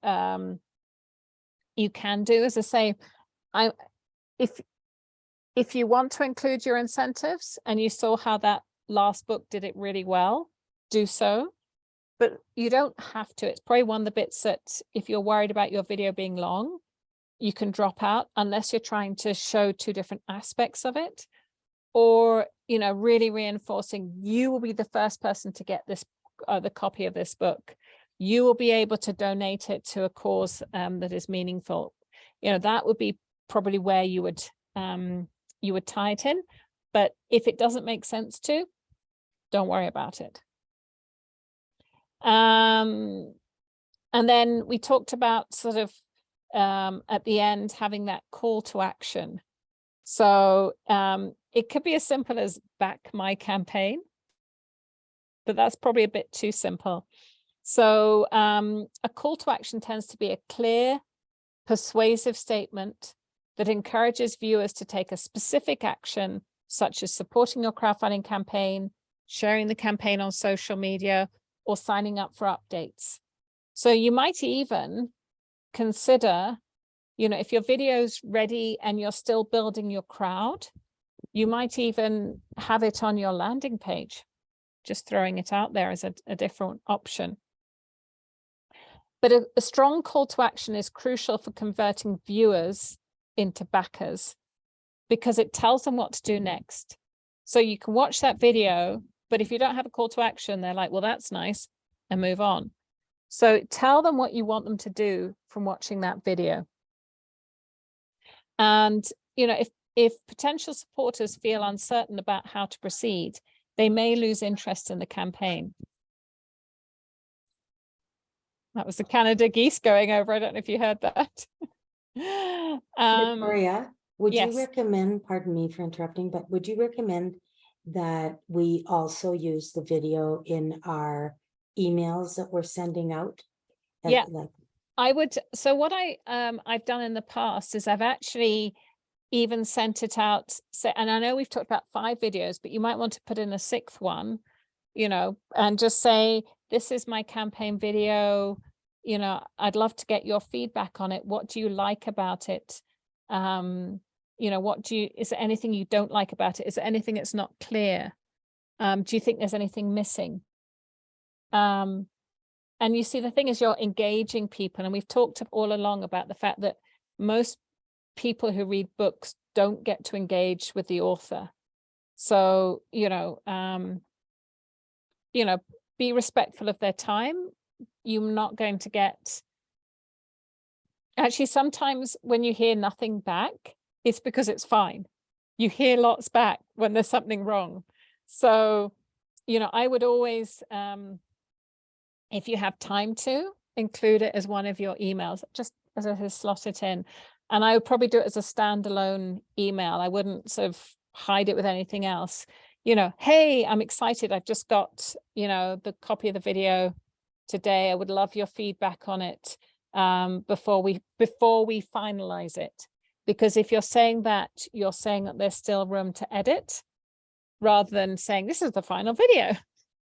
you can do, as I say, if you want to include your incentives and you saw how that last book did it really well, do so. But you don't have to. It's probably one of the bits that if you're worried about your video being long, you can drop out unless you're trying to show two different aspects of it, or, you know, really reinforcing you will be the first person to get this, the copy of this book. You will be able to donate it to a cause that is meaningful. You know, that would be probably where you would tie it in. But if it doesn't make sense to, don't worry about it. And then we talked about sort of at the end having that call to action. So it could be as simple as back my campaign, but that's probably a bit too simple. So a call to action tends to be a clear, persuasive statement that encourages viewers to take a specific action, such as supporting your crowdfunding campaign, sharing the campaign on social media, or signing up for updates. So you might even consider, you know, if your video's ready and you're still building your crowd, you might even have it on your landing page, just throwing it out there as a different option. But a strong call to action is crucial for converting viewers into backers because it tells them what to do next. So you can watch that video, but if you don't have a call to action, they're like, well, that's nice, and move on. So tell them what you want them to do from watching that video. And, you know, if potential supporters feel uncertain about how to proceed, they may lose interest in the campaign. That was the Canada geese going over. I don't know if you heard that. Victoria, would yes. you recommend, pardon me for interrupting, but would you recommend that we also use the video in our emails that we're sending out? Yeah, I would. So what I've done in the past is I've actually even sent it out. So, and I know we've talked about 5 videos, but you might want to put in a 6th one, you know, and just say, this is my campaign video. You know, I'd love to get your feedback on it. What do you like about it? You know, is there anything you don't like about it? Is there anything that's not clear? Do you think there's anything missing? And you see, the thing is, you're engaging people. And we've talked all along about the fact that most people who read books don't get to engage with the author. So, you know, be respectful of their time. You're not going to get, actually, sometimes when you hear nothing back, it's because it's fine. You hear lots back when there's something wrong. So, you know, I would always, if you have time to, include it as one of your emails, just as I slot it in. And I would probably do it as a standalone email. I wouldn't sort of hide it with anything else. You know, hey, I'm excited. I've just got, you know, the copy of the video today. I would love your feedback on it before we finalize it. Because if you're saying that, you're saying that there's still room to edit, rather than saying this is the final video,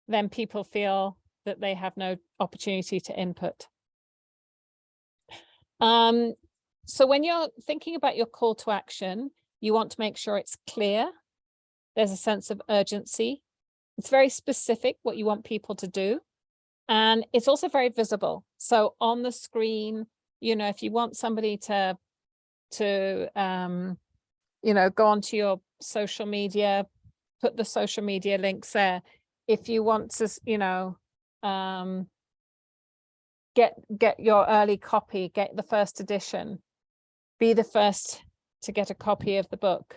then people feel that they have no opportunity to input. So when you're thinking about your call to action, you want to make sure it's clear. There's a sense of urgency. It's very specific what you want people to do. And it's also very visible. So on the screen, you know, if you want somebody to you know, go onto your social media, put the social media links there. If you want to, you know, get your early copy, get the first edition, be the first to get a copy of the book.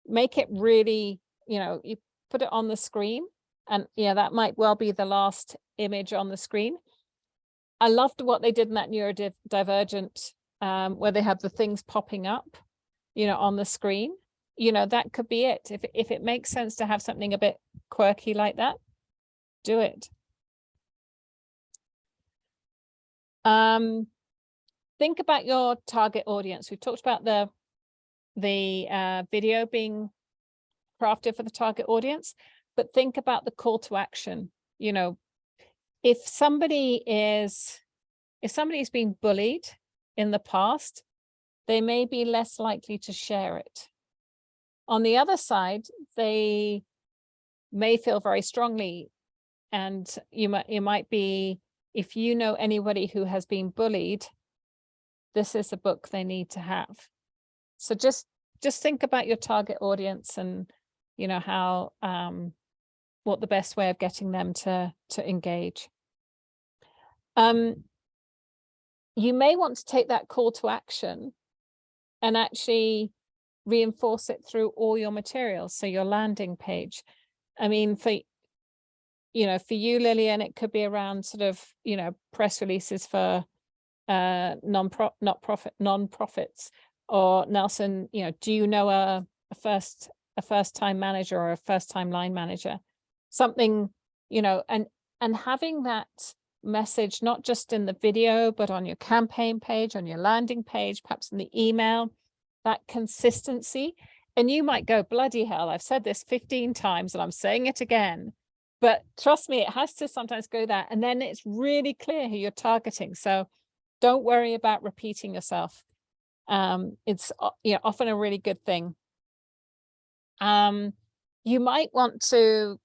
Make it really, you know, you put it on the screen, and yeah, that might well be the last image on the screen. I loved what they did in that neurodivergent, where they have the things popping up, you know, on the screen. You know, that could be it. If it makes sense to have something a bit quirky like that, do it. Think about your target audience. We've talked about the video being crafted for the target audience, but think about the call to action. You know, if somebody's been bullied in the past, they may be less likely to share it. On the other side, they may feel very strongly, and you might be, if you know anybody who has been bullied, this is a book they need to have. So just think about your target audience, and you know how what the best way of getting them to engage. You may want to take that call to action and actually reinforce it through all your materials. So your landing page. I mean, for you, Lillian, it could be around sort of, you know, press releases for non-profits, or Nelson, you know, do you know a first-time manager or a first-time line manager? Something, you know, and having that message not just in the video, but on your campaign page, on your landing page, perhaps in the email, that consistency. And you might go, bloody hell, I've said this 15 times and I'm saying it again. But trust me, it has to sometimes go that. And then it's really clear who you're targeting. So don't worry about repeating yourself. It's, you know, often a really good thing. You might want to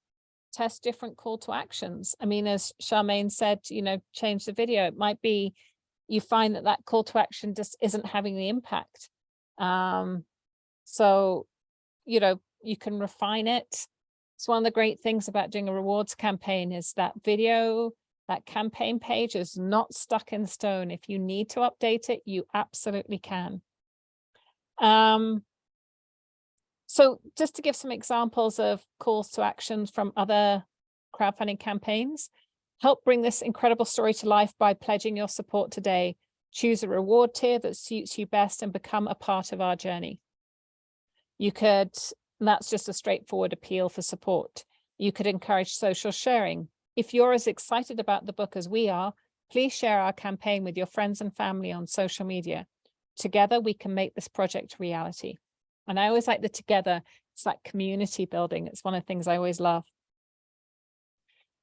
test different call to actions. I mean, as Charmaine said, you know, change the video. It might be you find that call to action just isn't having the impact. So, you know, you can refine it. It's one of the great things about doing a rewards campaign is that video, that campaign page is not stuck in stone. If you need to update it, you absolutely can. So just to give some examples of calls to actions from other crowdfunding campaigns, help bring this incredible story to life by pledging your support today. Choose a reward tier that suits you best and become a part of our journey. You could, and that's just a straightforward appeal for support. You could encourage social sharing. If you're as excited about the book as we are, please share our campaign with your friends and family on social media. Together, we can make this project a reality. And I always like the together, it's like community building. It's one of the things I always love.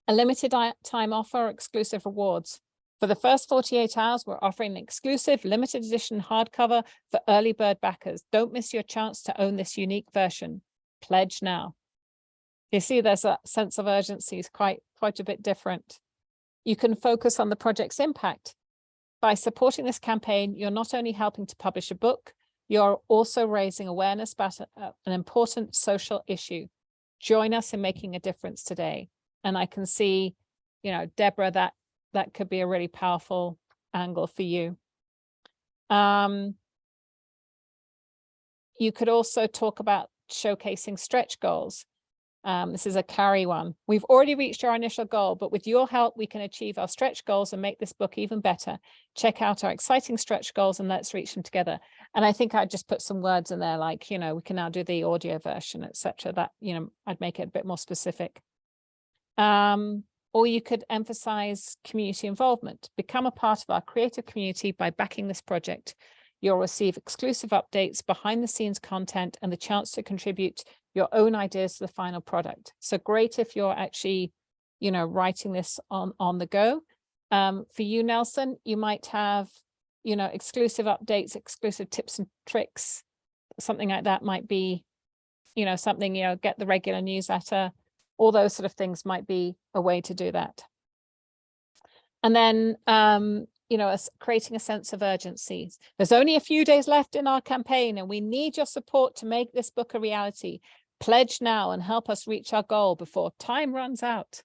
A limited time offer, exclusive rewards. For the first 48 hours, we're offering an exclusive limited edition hardcover for early bird backers. Don't miss your chance to own this unique version. Pledge now. You see, there's a sense of urgency, is quite a bit different. You can focus on the project's impact. By supporting this campaign, you're not only helping to publish a book, you're also raising awareness about an important social issue. Join us in making a difference today. And I can see, you know, Deborah, that could be a really powerful angle for you. You could also talk about showcasing stretch goals. This is a Carrie one. We've already reached our initial goal, but with your help, we can achieve our stretch goals and make this book even better. Check out our exciting stretch goals and let's reach them together. And I think I'd just put some words in there like, you know, we can now do the audio version, etc. That, you know, I'd make it a bit more specific. Or you could emphasize community involvement. Become a part of our creative community by backing this project. You'll receive exclusive updates, behind the scenes content, and the chance to contribute your own ideas to the final product. So great if you're actually, you know, writing this on the go. For you, Nelson, you might have, you know, exclusive updates, exclusive tips and tricks. Something like that might be, you know, something, you know, get the regular newsletter. All those sort of things might be a way to do that. And then, you know, creating a sense of urgency. There's only a few days left in our campaign and we need your support to make this book a reality. Pledge now and help us reach our goal before time runs out.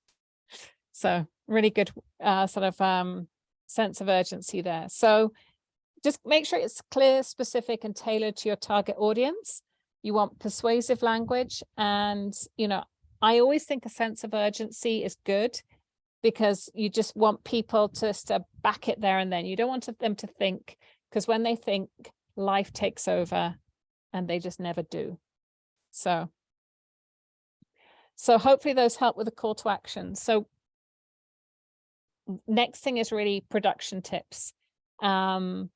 So really good sort of sense of urgency there. So just make sure it's clear, specific, and tailored to your target audience. You want persuasive language. And, you know, I always think a sense of urgency is good, because you just want people to back it there and then. You don't want them to think, because when they think, life takes over and they just never do. So hopefully those help with the call to action. So next thing is really production tips. And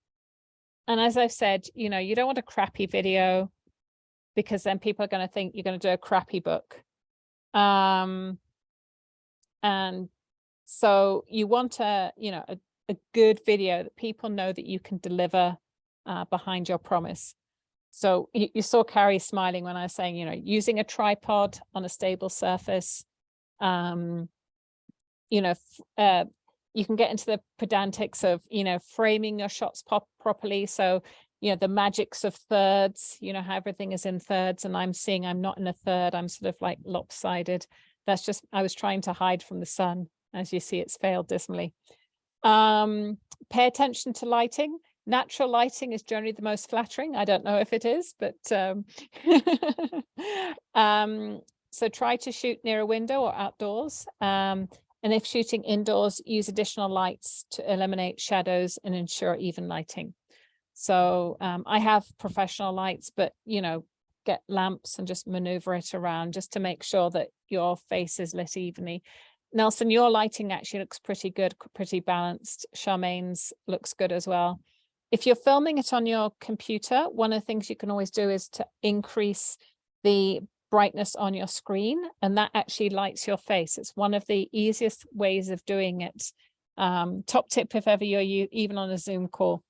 as I've said, you know, you don't want a crappy video, because then people are going to think you're going to do a crappy book. And so you want a good video that people know that you can deliver behind your promise. So you saw Carrie smiling when I was saying, you know, using a tripod on a stable surface. You know, you can get into the pedantics of, you know, framing your shots properly. So, you know, the magics of thirds, you know, how everything is in thirds, and I'm seeing I'm not in a third, I'm sort of like lopsided. That's just, I was trying to hide from the sun. As you see, it's failed dismally. Pay attention to lighting. Natural lighting is generally the most flattering. I don't know if it is, but so try to shoot near a window or outdoors. And if shooting indoors, use additional lights to eliminate shadows and ensure even lighting. So I have professional lights, but, you know, get lamps and just maneuver it around just to make sure that your face is lit evenly. Nelson, your lighting actually looks pretty good, pretty balanced. Charmaine's looks good as well. If you're filming it on your computer, one of the things you can always do is to increase the brightness on your screen, and that actually lights your face. It's one of the easiest ways of doing it. Top tip if ever you're even on a Zoom call.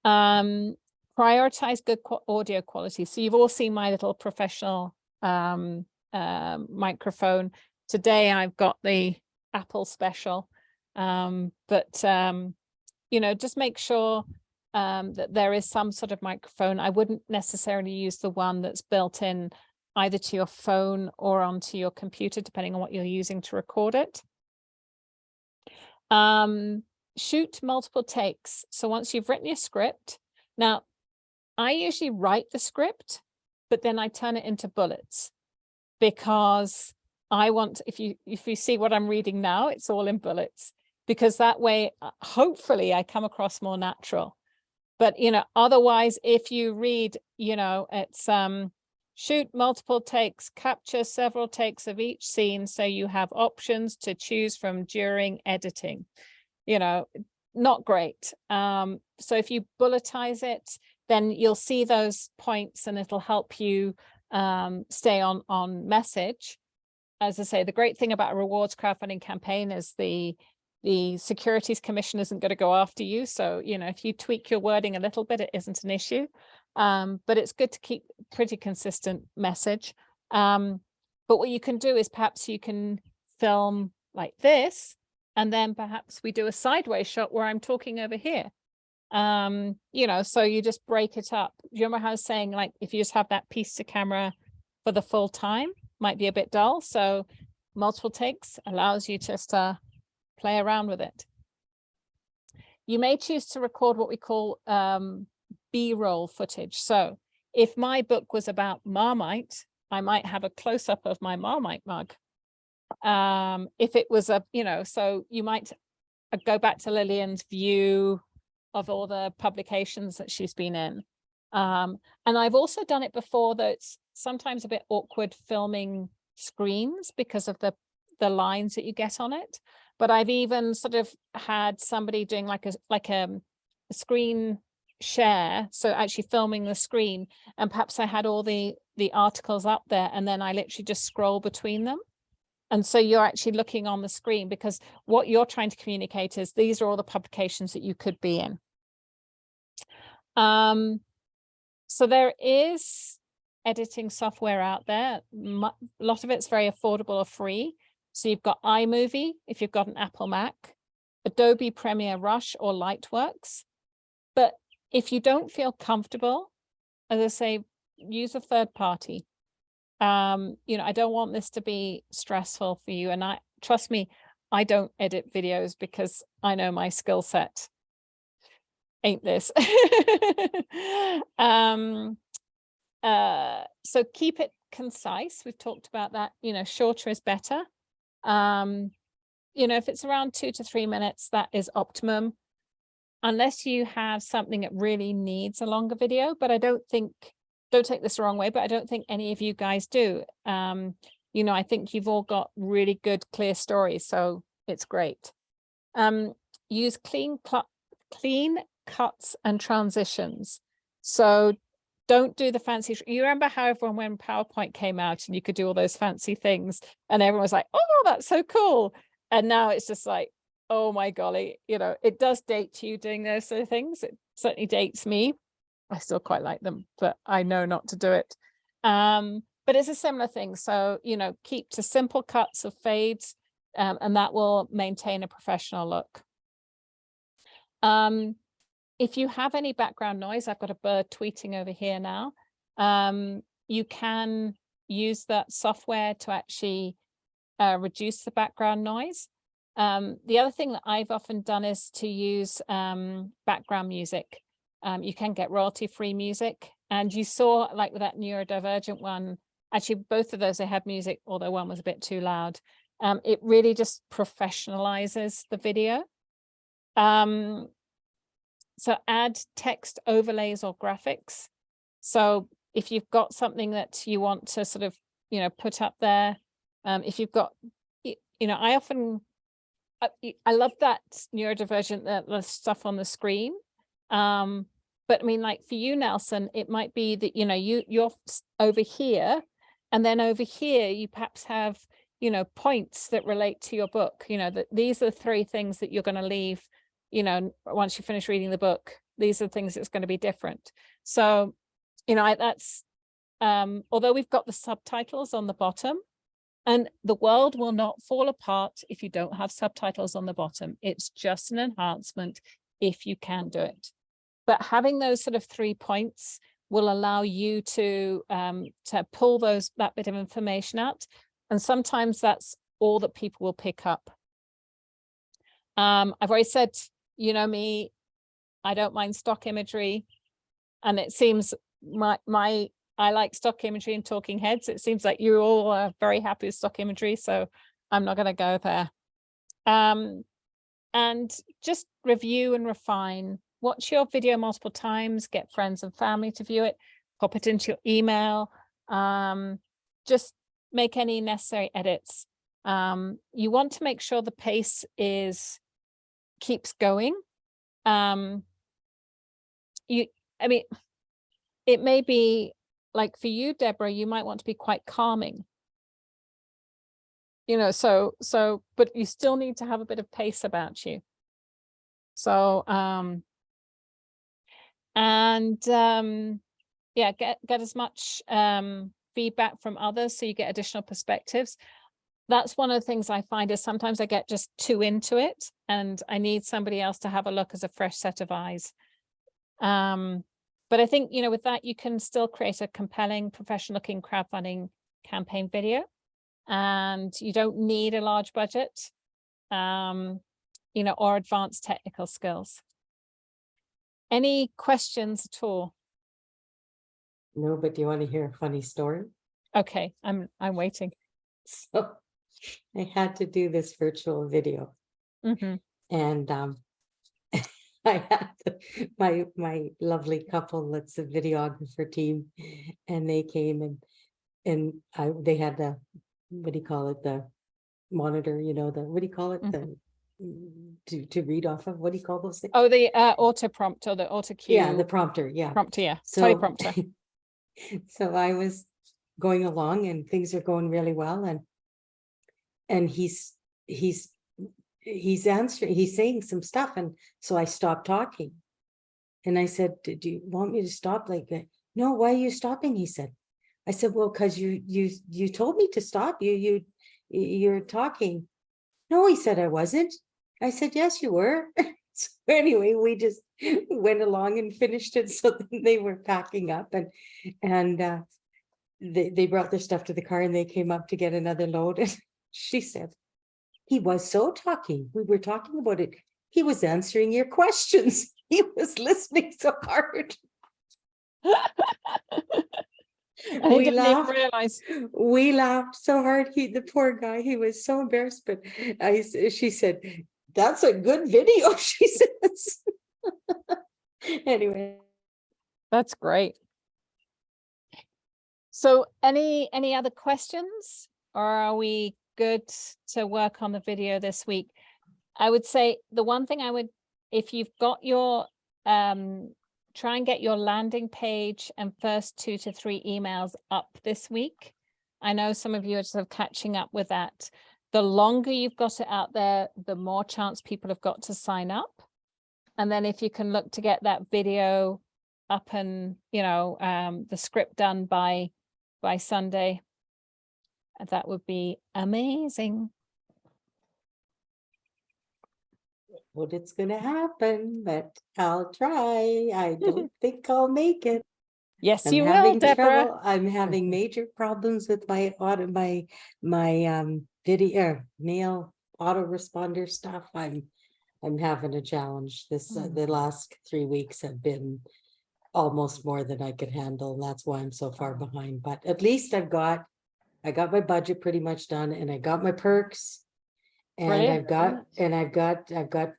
Prioritize good audio quality. So you've all seen my little professional microphone. Today I've got the Apple special, but you know, just make sure that there is some sort of microphone. I wouldn't necessarily use the one that's built in either to your phone or onto your computer, depending on what you're using to record it. Shoot multiple takes. So once you've written your script, now I usually write the script, but then I turn it into bullets, because I want, if you see what I'm reading now, it's all in bullets, because that way, hopefully I come across more natural. But, you know, otherwise, if you read, you know, it's shoot multiple takes, capture several takes of each scene, so you have options to choose from during editing, you know, not great. So if you bulletize it, then you'll see those points and it'll help you stay on message. As I say, the great thing about a rewards crowdfunding campaign is the Securities Commission isn't going to go after you. So, you know, if you tweak your wording a little bit, it isn't an issue. But it's good to keep pretty consistent message. But what you can do is perhaps you can film like this, and then perhaps we do a sideways shot where I'm talking over here. You know, so you just break it up. You remember how I was saying, like, if you just have that piece to camera for the full time, might be a bit dull. So multiple takes allows you just to play around with it. You may choose to record what we call B-roll footage. So if my book was about Marmite, I might have a close-up of my Marmite mug. If it was a, so you might go back to Lillian's view of all the publications that she's been in. And I've also done it before, though it's sometimes a bit awkward filming screens because of the lines that you get on it. But I've even sort of had somebody doing like a screen share, so actually filming the screen, and perhaps I had all the articles up there, and then I literally just scroll between them. And so you're actually looking on the screen, because what you're trying to communicate is these are all the publications that you could be in. So there is editing software out there. A lot of it's very affordable or free. So you've got iMovie, if you've got an Apple Mac, Adobe Premiere Rush or Lightworks. But if you don't feel comfortable, as I say, use a third party. I don't want this to be stressful for you. And trust me, I don't edit videos because I know my skill set ain't this. So keep it concise. We've talked about that, shorter is better. If it's around 2 to 3 minutes, that is optimum, unless you have something that really needs a longer video. But don't take this the wrong way, but I don't think any of you guys do. I think you've all got really good, clear stories, so it's great. Use clean cuts and transitions. So don't do the fancy. You remember how everyone, when PowerPoint came out and you could do all those fancy things, and everyone was like, oh, that's so cool. And now it's just like, oh my golly, it does date you doing those sort of things. It certainly dates me. I still quite like them, but I know not to do it. But it's a similar thing. So, keep to simple cuts of fades, and that will maintain a professional look. If you have any background noise, I've got a bird tweeting over here now. You can use that software to actually reduce the background noise. The other thing that I've often done is to use background music. You can get royalty-free music. And you saw, like with that neurodivergent one, actually both of those, they had music, although one was a bit too loud. It really just professionalizes the video. So add text overlays or graphics. So if you've got something that you want to sort of, put up there, if you've got, I often, I love that neurodivergent, the stuff on the screen. But I mean, like for you, Nelson, it might be that, you're over here, and then over here, you perhaps have, points that relate to your book, that these are the 3 things that you're going to leave, once you finish reading the book. These are the things that's going to be different. So, that's, although we've got the subtitles on the bottom, and the world will not fall apart if you don't have subtitles on the bottom. It's just an enhancement if you can do it. But having those sort of 3 points will allow you to pull that bit of information out. And sometimes that's all that people will pick up. I've already said, me, I don't mind stock imagery. And it seems I like stock imagery and talking heads. It seems like you all are very happy with stock imagery, so I'm not going to go there. And just review and refine. Watch your video multiple times, get friends and family to view it, pop it into your email, just make any necessary edits. You want to make sure the pace keeps going. It may be like for you, Deborah, you might want to be quite calming. But you still need to have a bit of pace about you. So, get as much feedback from others so you get additional perspectives. That's one of the things I find is sometimes I get just too into it and I need somebody else to have a look as a fresh set of eyes. But I think, with that, you can still create a compelling, professional looking crowdfunding campaign video, and you don't need a large budget, or advanced technical skills. Any questions at all? No, but do you want to hear a funny story? Okay, I'm waiting. So I had to do this virtual video. Hmm. And I had my lovely couple that's a videographer team, and they came and they had the, what do you call it, the monitor, you know, the, what do you call it, the to read off of, what do you call those things? Oh, the auto prompt or the auto cue. Yeah, the prompter, yeah. Prompter, yeah. So Teleprompter. so I was going along and things are going really well, and he's answering, he's saying some stuff, and so I stopped talking. And I said, do you want me to stop? Like, no, why are you stopping? He said. I said, well, because you told me to stop. You're talking. No, he said, I wasn't. I said, yes, you were. So anyway, we just went along and finished it. So then they were packing up, and they brought their stuff to the car, and they came up to get another load. And she said, he was so talking. We were talking about it. He was answering your questions. He was listening so hard. And he didn't even realize. We laughed so hard. The poor guy, he was so embarrassed. But she said, that's a good video, she says. Anyway. That's great. So any other questions, or are we good to work on the video this week? I would say the one thing I would, if you've got your, try and get your landing page and first 2 to 3 emails up this week. I know some of you are sort of catching up with that. The longer you've got it out there, the more chance people have got to sign up. And then if you can look to get that video up and, you know, the script done by Sunday, that would be amazing. Well, it's going to happen, but I'll try. I don't think I'll make it. Yes, I'm you will, having Deborah. trouble. I'm having major problems with my video mail autoresponder stuff. I'm having a challenge. This the last 3 weeks have been almost more than I could handle. And that's why I'm so far behind. But at least I got my budget pretty much done, and I got my perks. And Brilliant. I've got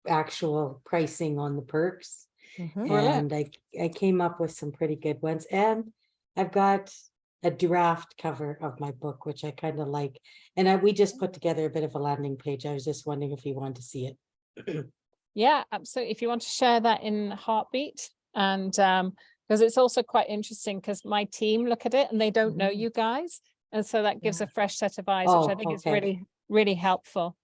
actual pricing on the perks. And I came up with some pretty good ones. And I've got a draft cover of my book, which I kind of like. And we just put together a bit of a landing page. I was just wondering if you want to see it. Yeah, absolutely. If you want to share that in Heartbeat, and because it's also quite interesting, because my team look at it and they don't know you guys. And so that gives a fresh set of eyes, which I think is really, really helpful.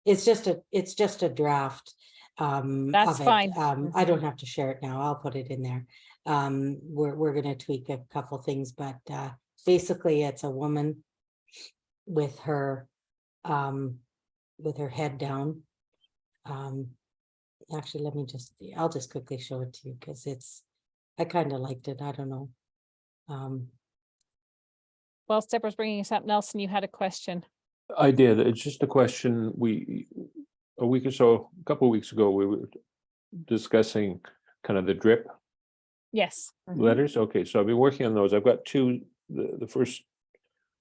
It's just a draft. That's fine. I don't have to share it now. I'll put it in there. We're going to tweak a couple things, but basically it's a woman with her head down. Actually, I'll just quickly show it to you, because I kind of liked it. I don't know. Whilst Deborah's bringing us up, Nelson, you had a question. I did. It's just a question. A week or so, a couple of weeks ago, we were discussing kind of the drip Yes. letters. Okay, so I've been working on those. I've got 2, the first,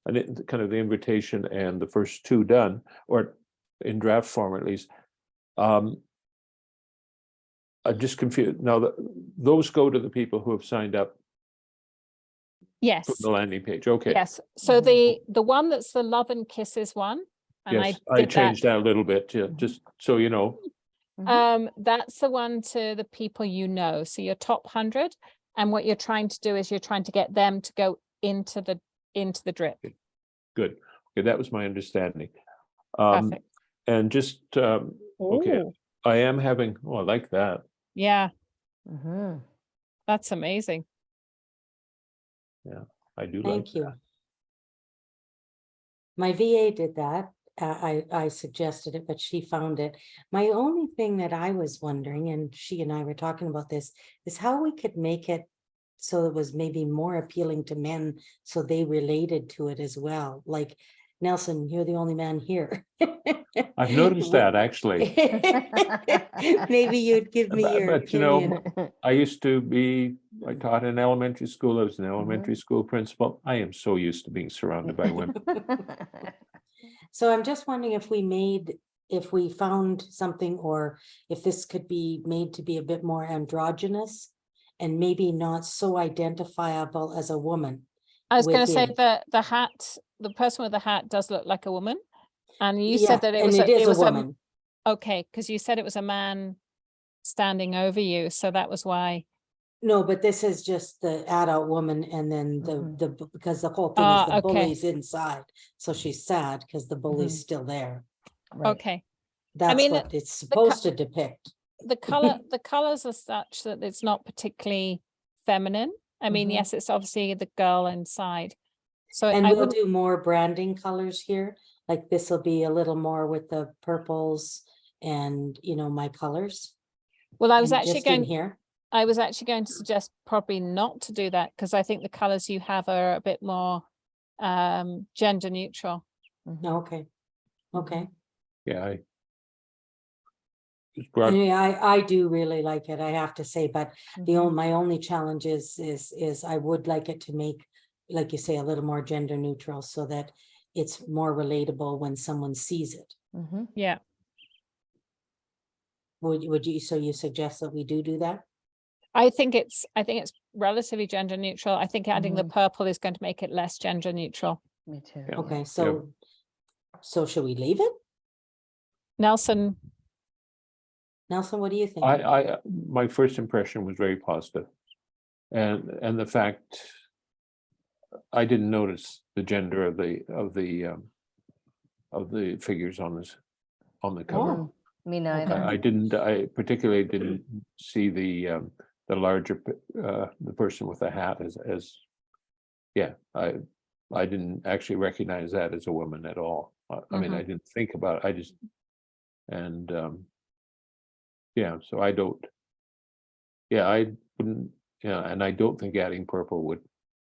I didn't, kind of the invitation and the first 2 done, or in draft form at least. I'm just confused. Now, those go to the people who have signed up. Yes. From the landing page. Okay. Yes. So the one that's the Love and Kisses one. And yes, I changed that a little bit, just so you know. That's the one to the people you know. So your top 100, and what you're trying to do is you're trying to get them to go into the drip. Good. Okay, that was my understanding. Perfect. And just okay, I am having. Oh, I like that. Yeah. That's amazing. Yeah, I do. Thank you. My VA did that. I suggested it, but she found it. My only thing that I was wondering, and she and I were talking about this, is how we could make it so it was maybe more appealing to men, so they related to it as well. Like, Nelson, you're the only man here. I've noticed that actually. Maybe you'd give me your But you know, opinion. I taught in elementary school. I was an elementary school principal. I am so used to being surrounded by women. So I'm just wondering if we found something, or if this could be made to be a bit more androgynous and maybe not so identifiable as a woman. I was going to say within. that the person with the hat does look like a woman. And you Yeah, said that it and was it is it was a woman. okay, because you said it was a man standing over you. So that was why. No, but this is just the adult woman, and then because the whole thing is the Okay. bully's inside. So she's sad because the bully's still there. Okay. That's mean, what it's supposed to depict. The colors are such that it's not particularly feminine. I mean, yes, it's obviously the girl inside. So And I we'll would do more branding colors here. Like this will be a little more with the purples and, you know, my colors. well, I was And actually just in going here. I was actually going to suggest probably not to do that, because I think the colors you have are a bit more gender neutral. Okay. Okay. Yeah, it's brought, Anyway, I do really like it, I have to say, but my only challenge is I would like it to make, like you say, a little more gender neutral so that it's more relatable when someone sees it. Yeah. Would you, so you suggest that we do that? I think it's relatively gender neutral. I think adding the purple is going to make it less gender neutral. Me too. Yeah. Okay, so should we leave it? Nelson, Nelson, what do you think? my first impression was very positive. And the fact I didn't notice the gender of the figures on the cover. Oh, me neither. I particularly didn't see the larger the person with the hat as I didn't actually recognize that as a woman at all. I mean, I didn't think about it. So I wouldn't, and I don't think adding purple would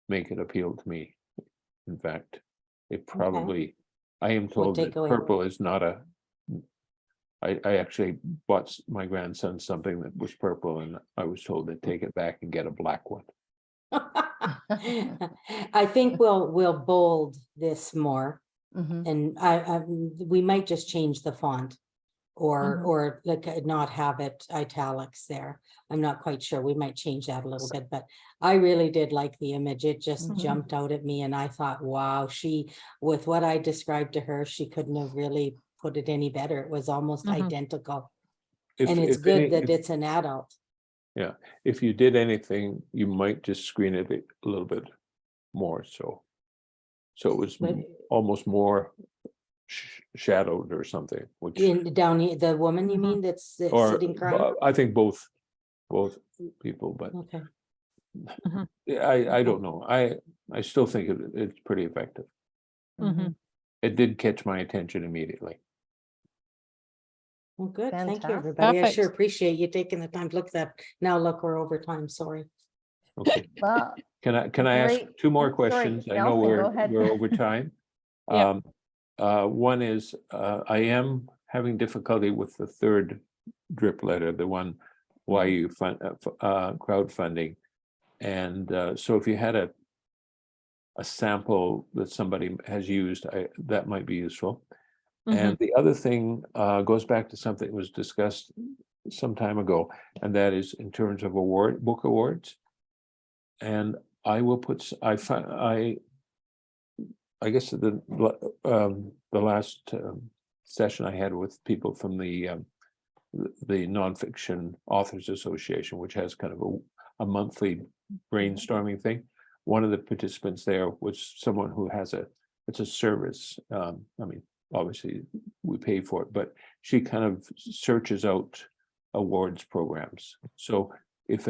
make it appeal to me. In fact, it probably, I am told that take away. purple is not I actually bought my grandson something that was purple, and I was told to take it back and get a black one. I think we'll bold this more, Mhm. and we might just change the font, or like not have it italics there. I'm not quite sure. We might change that a little bit, but I really did like the image. It just jumped out at me, and I thought, wow, with what I described to her, she couldn't have really put it any better. It was almost identical. And it's good that it's an adult. Yeah, if you did anything, you might just screen it a little bit more, so it was almost more shadowed or something. Which Down here, the woman, you mean, that's sitting crying? I think both people, but Okay. I don't know. I still think it's pretty effective. It did catch my attention immediately. Well, good. Thank you, Fantastic. everybody. I Perfect. sure appreciate you taking the time to look at that. Now look, we're over time. Sorry. Okay. Well, Can I ask great. two more Sorry, questions? I know Nelson, go ahead. we're over time. Yeah. One is I am having difficulty with the third drip letter, the one why you fund crowdfunding, and so if you had a sample that somebody has used, that might be useful. And the other thing goes back to something that was discussed some time ago, and that is in terms of book awards. And I will put, I guess the last session I had with people from the Nonfiction Authors Association, which has kind of a monthly brainstorming thing. One of the participants there was someone who has it's a service. I mean, obviously we pay for it, but she kind of searches out awards programs. So if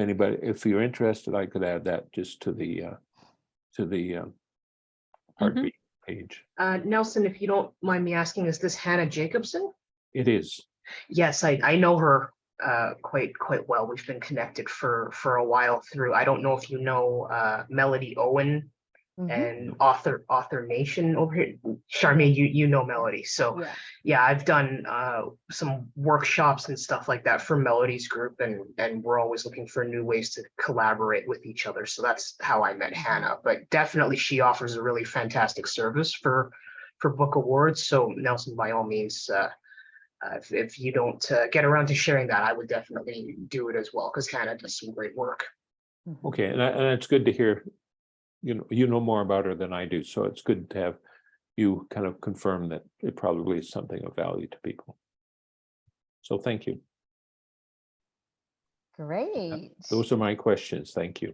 you're interested, I could add that just to the Heartbeat page. Nelson, if you don't mind me asking, is this Hannah Jacobson? It is. Yes, I know her quite well. We've been connected for a while through, I don't know if you know Melody Owen and author nation over here. Charmaine, you know Melody. So yeah, I've done some workshops and stuff like that for Melody's group, and we're always looking for new ways to collaborate with each other. So that's how I met Hannah. But definitely she offers a really fantastic service for book awards. So Nelson, by all means, if you don't get around to sharing that, I would definitely do it as well, because Hannah does some great work. Okay, and it's good to hear, you know more about her than I do, so it's good to have you kind of confirm that it probably is something of value to people. So thank you. Great. Those are my questions. Thank you.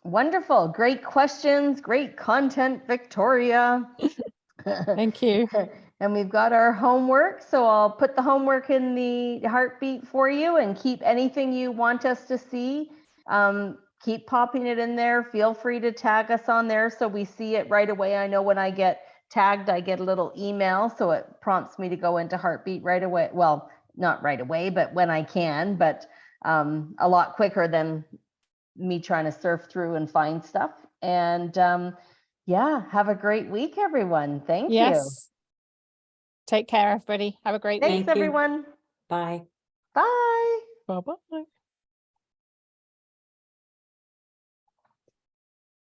Wonderful. Great questions. Great content, Victoria. Thank you. And we've got our homework. So I'll put the homework in the heartbeat for you, and keep anything you want us to see. Keep popping it in there. Feel free to tag us on there so we see it right away. I know when I get tagged, I get a little email, so it prompts me to go into Heartbeat right away. Well, not right away, but when I can, but a lot quicker than me trying to surf through and find stuff. And yeah, have a great week, everyone. Thank you. Take care, everybody. Have a great week. Thanks, everyone. Bye. Bye. Bye-bye.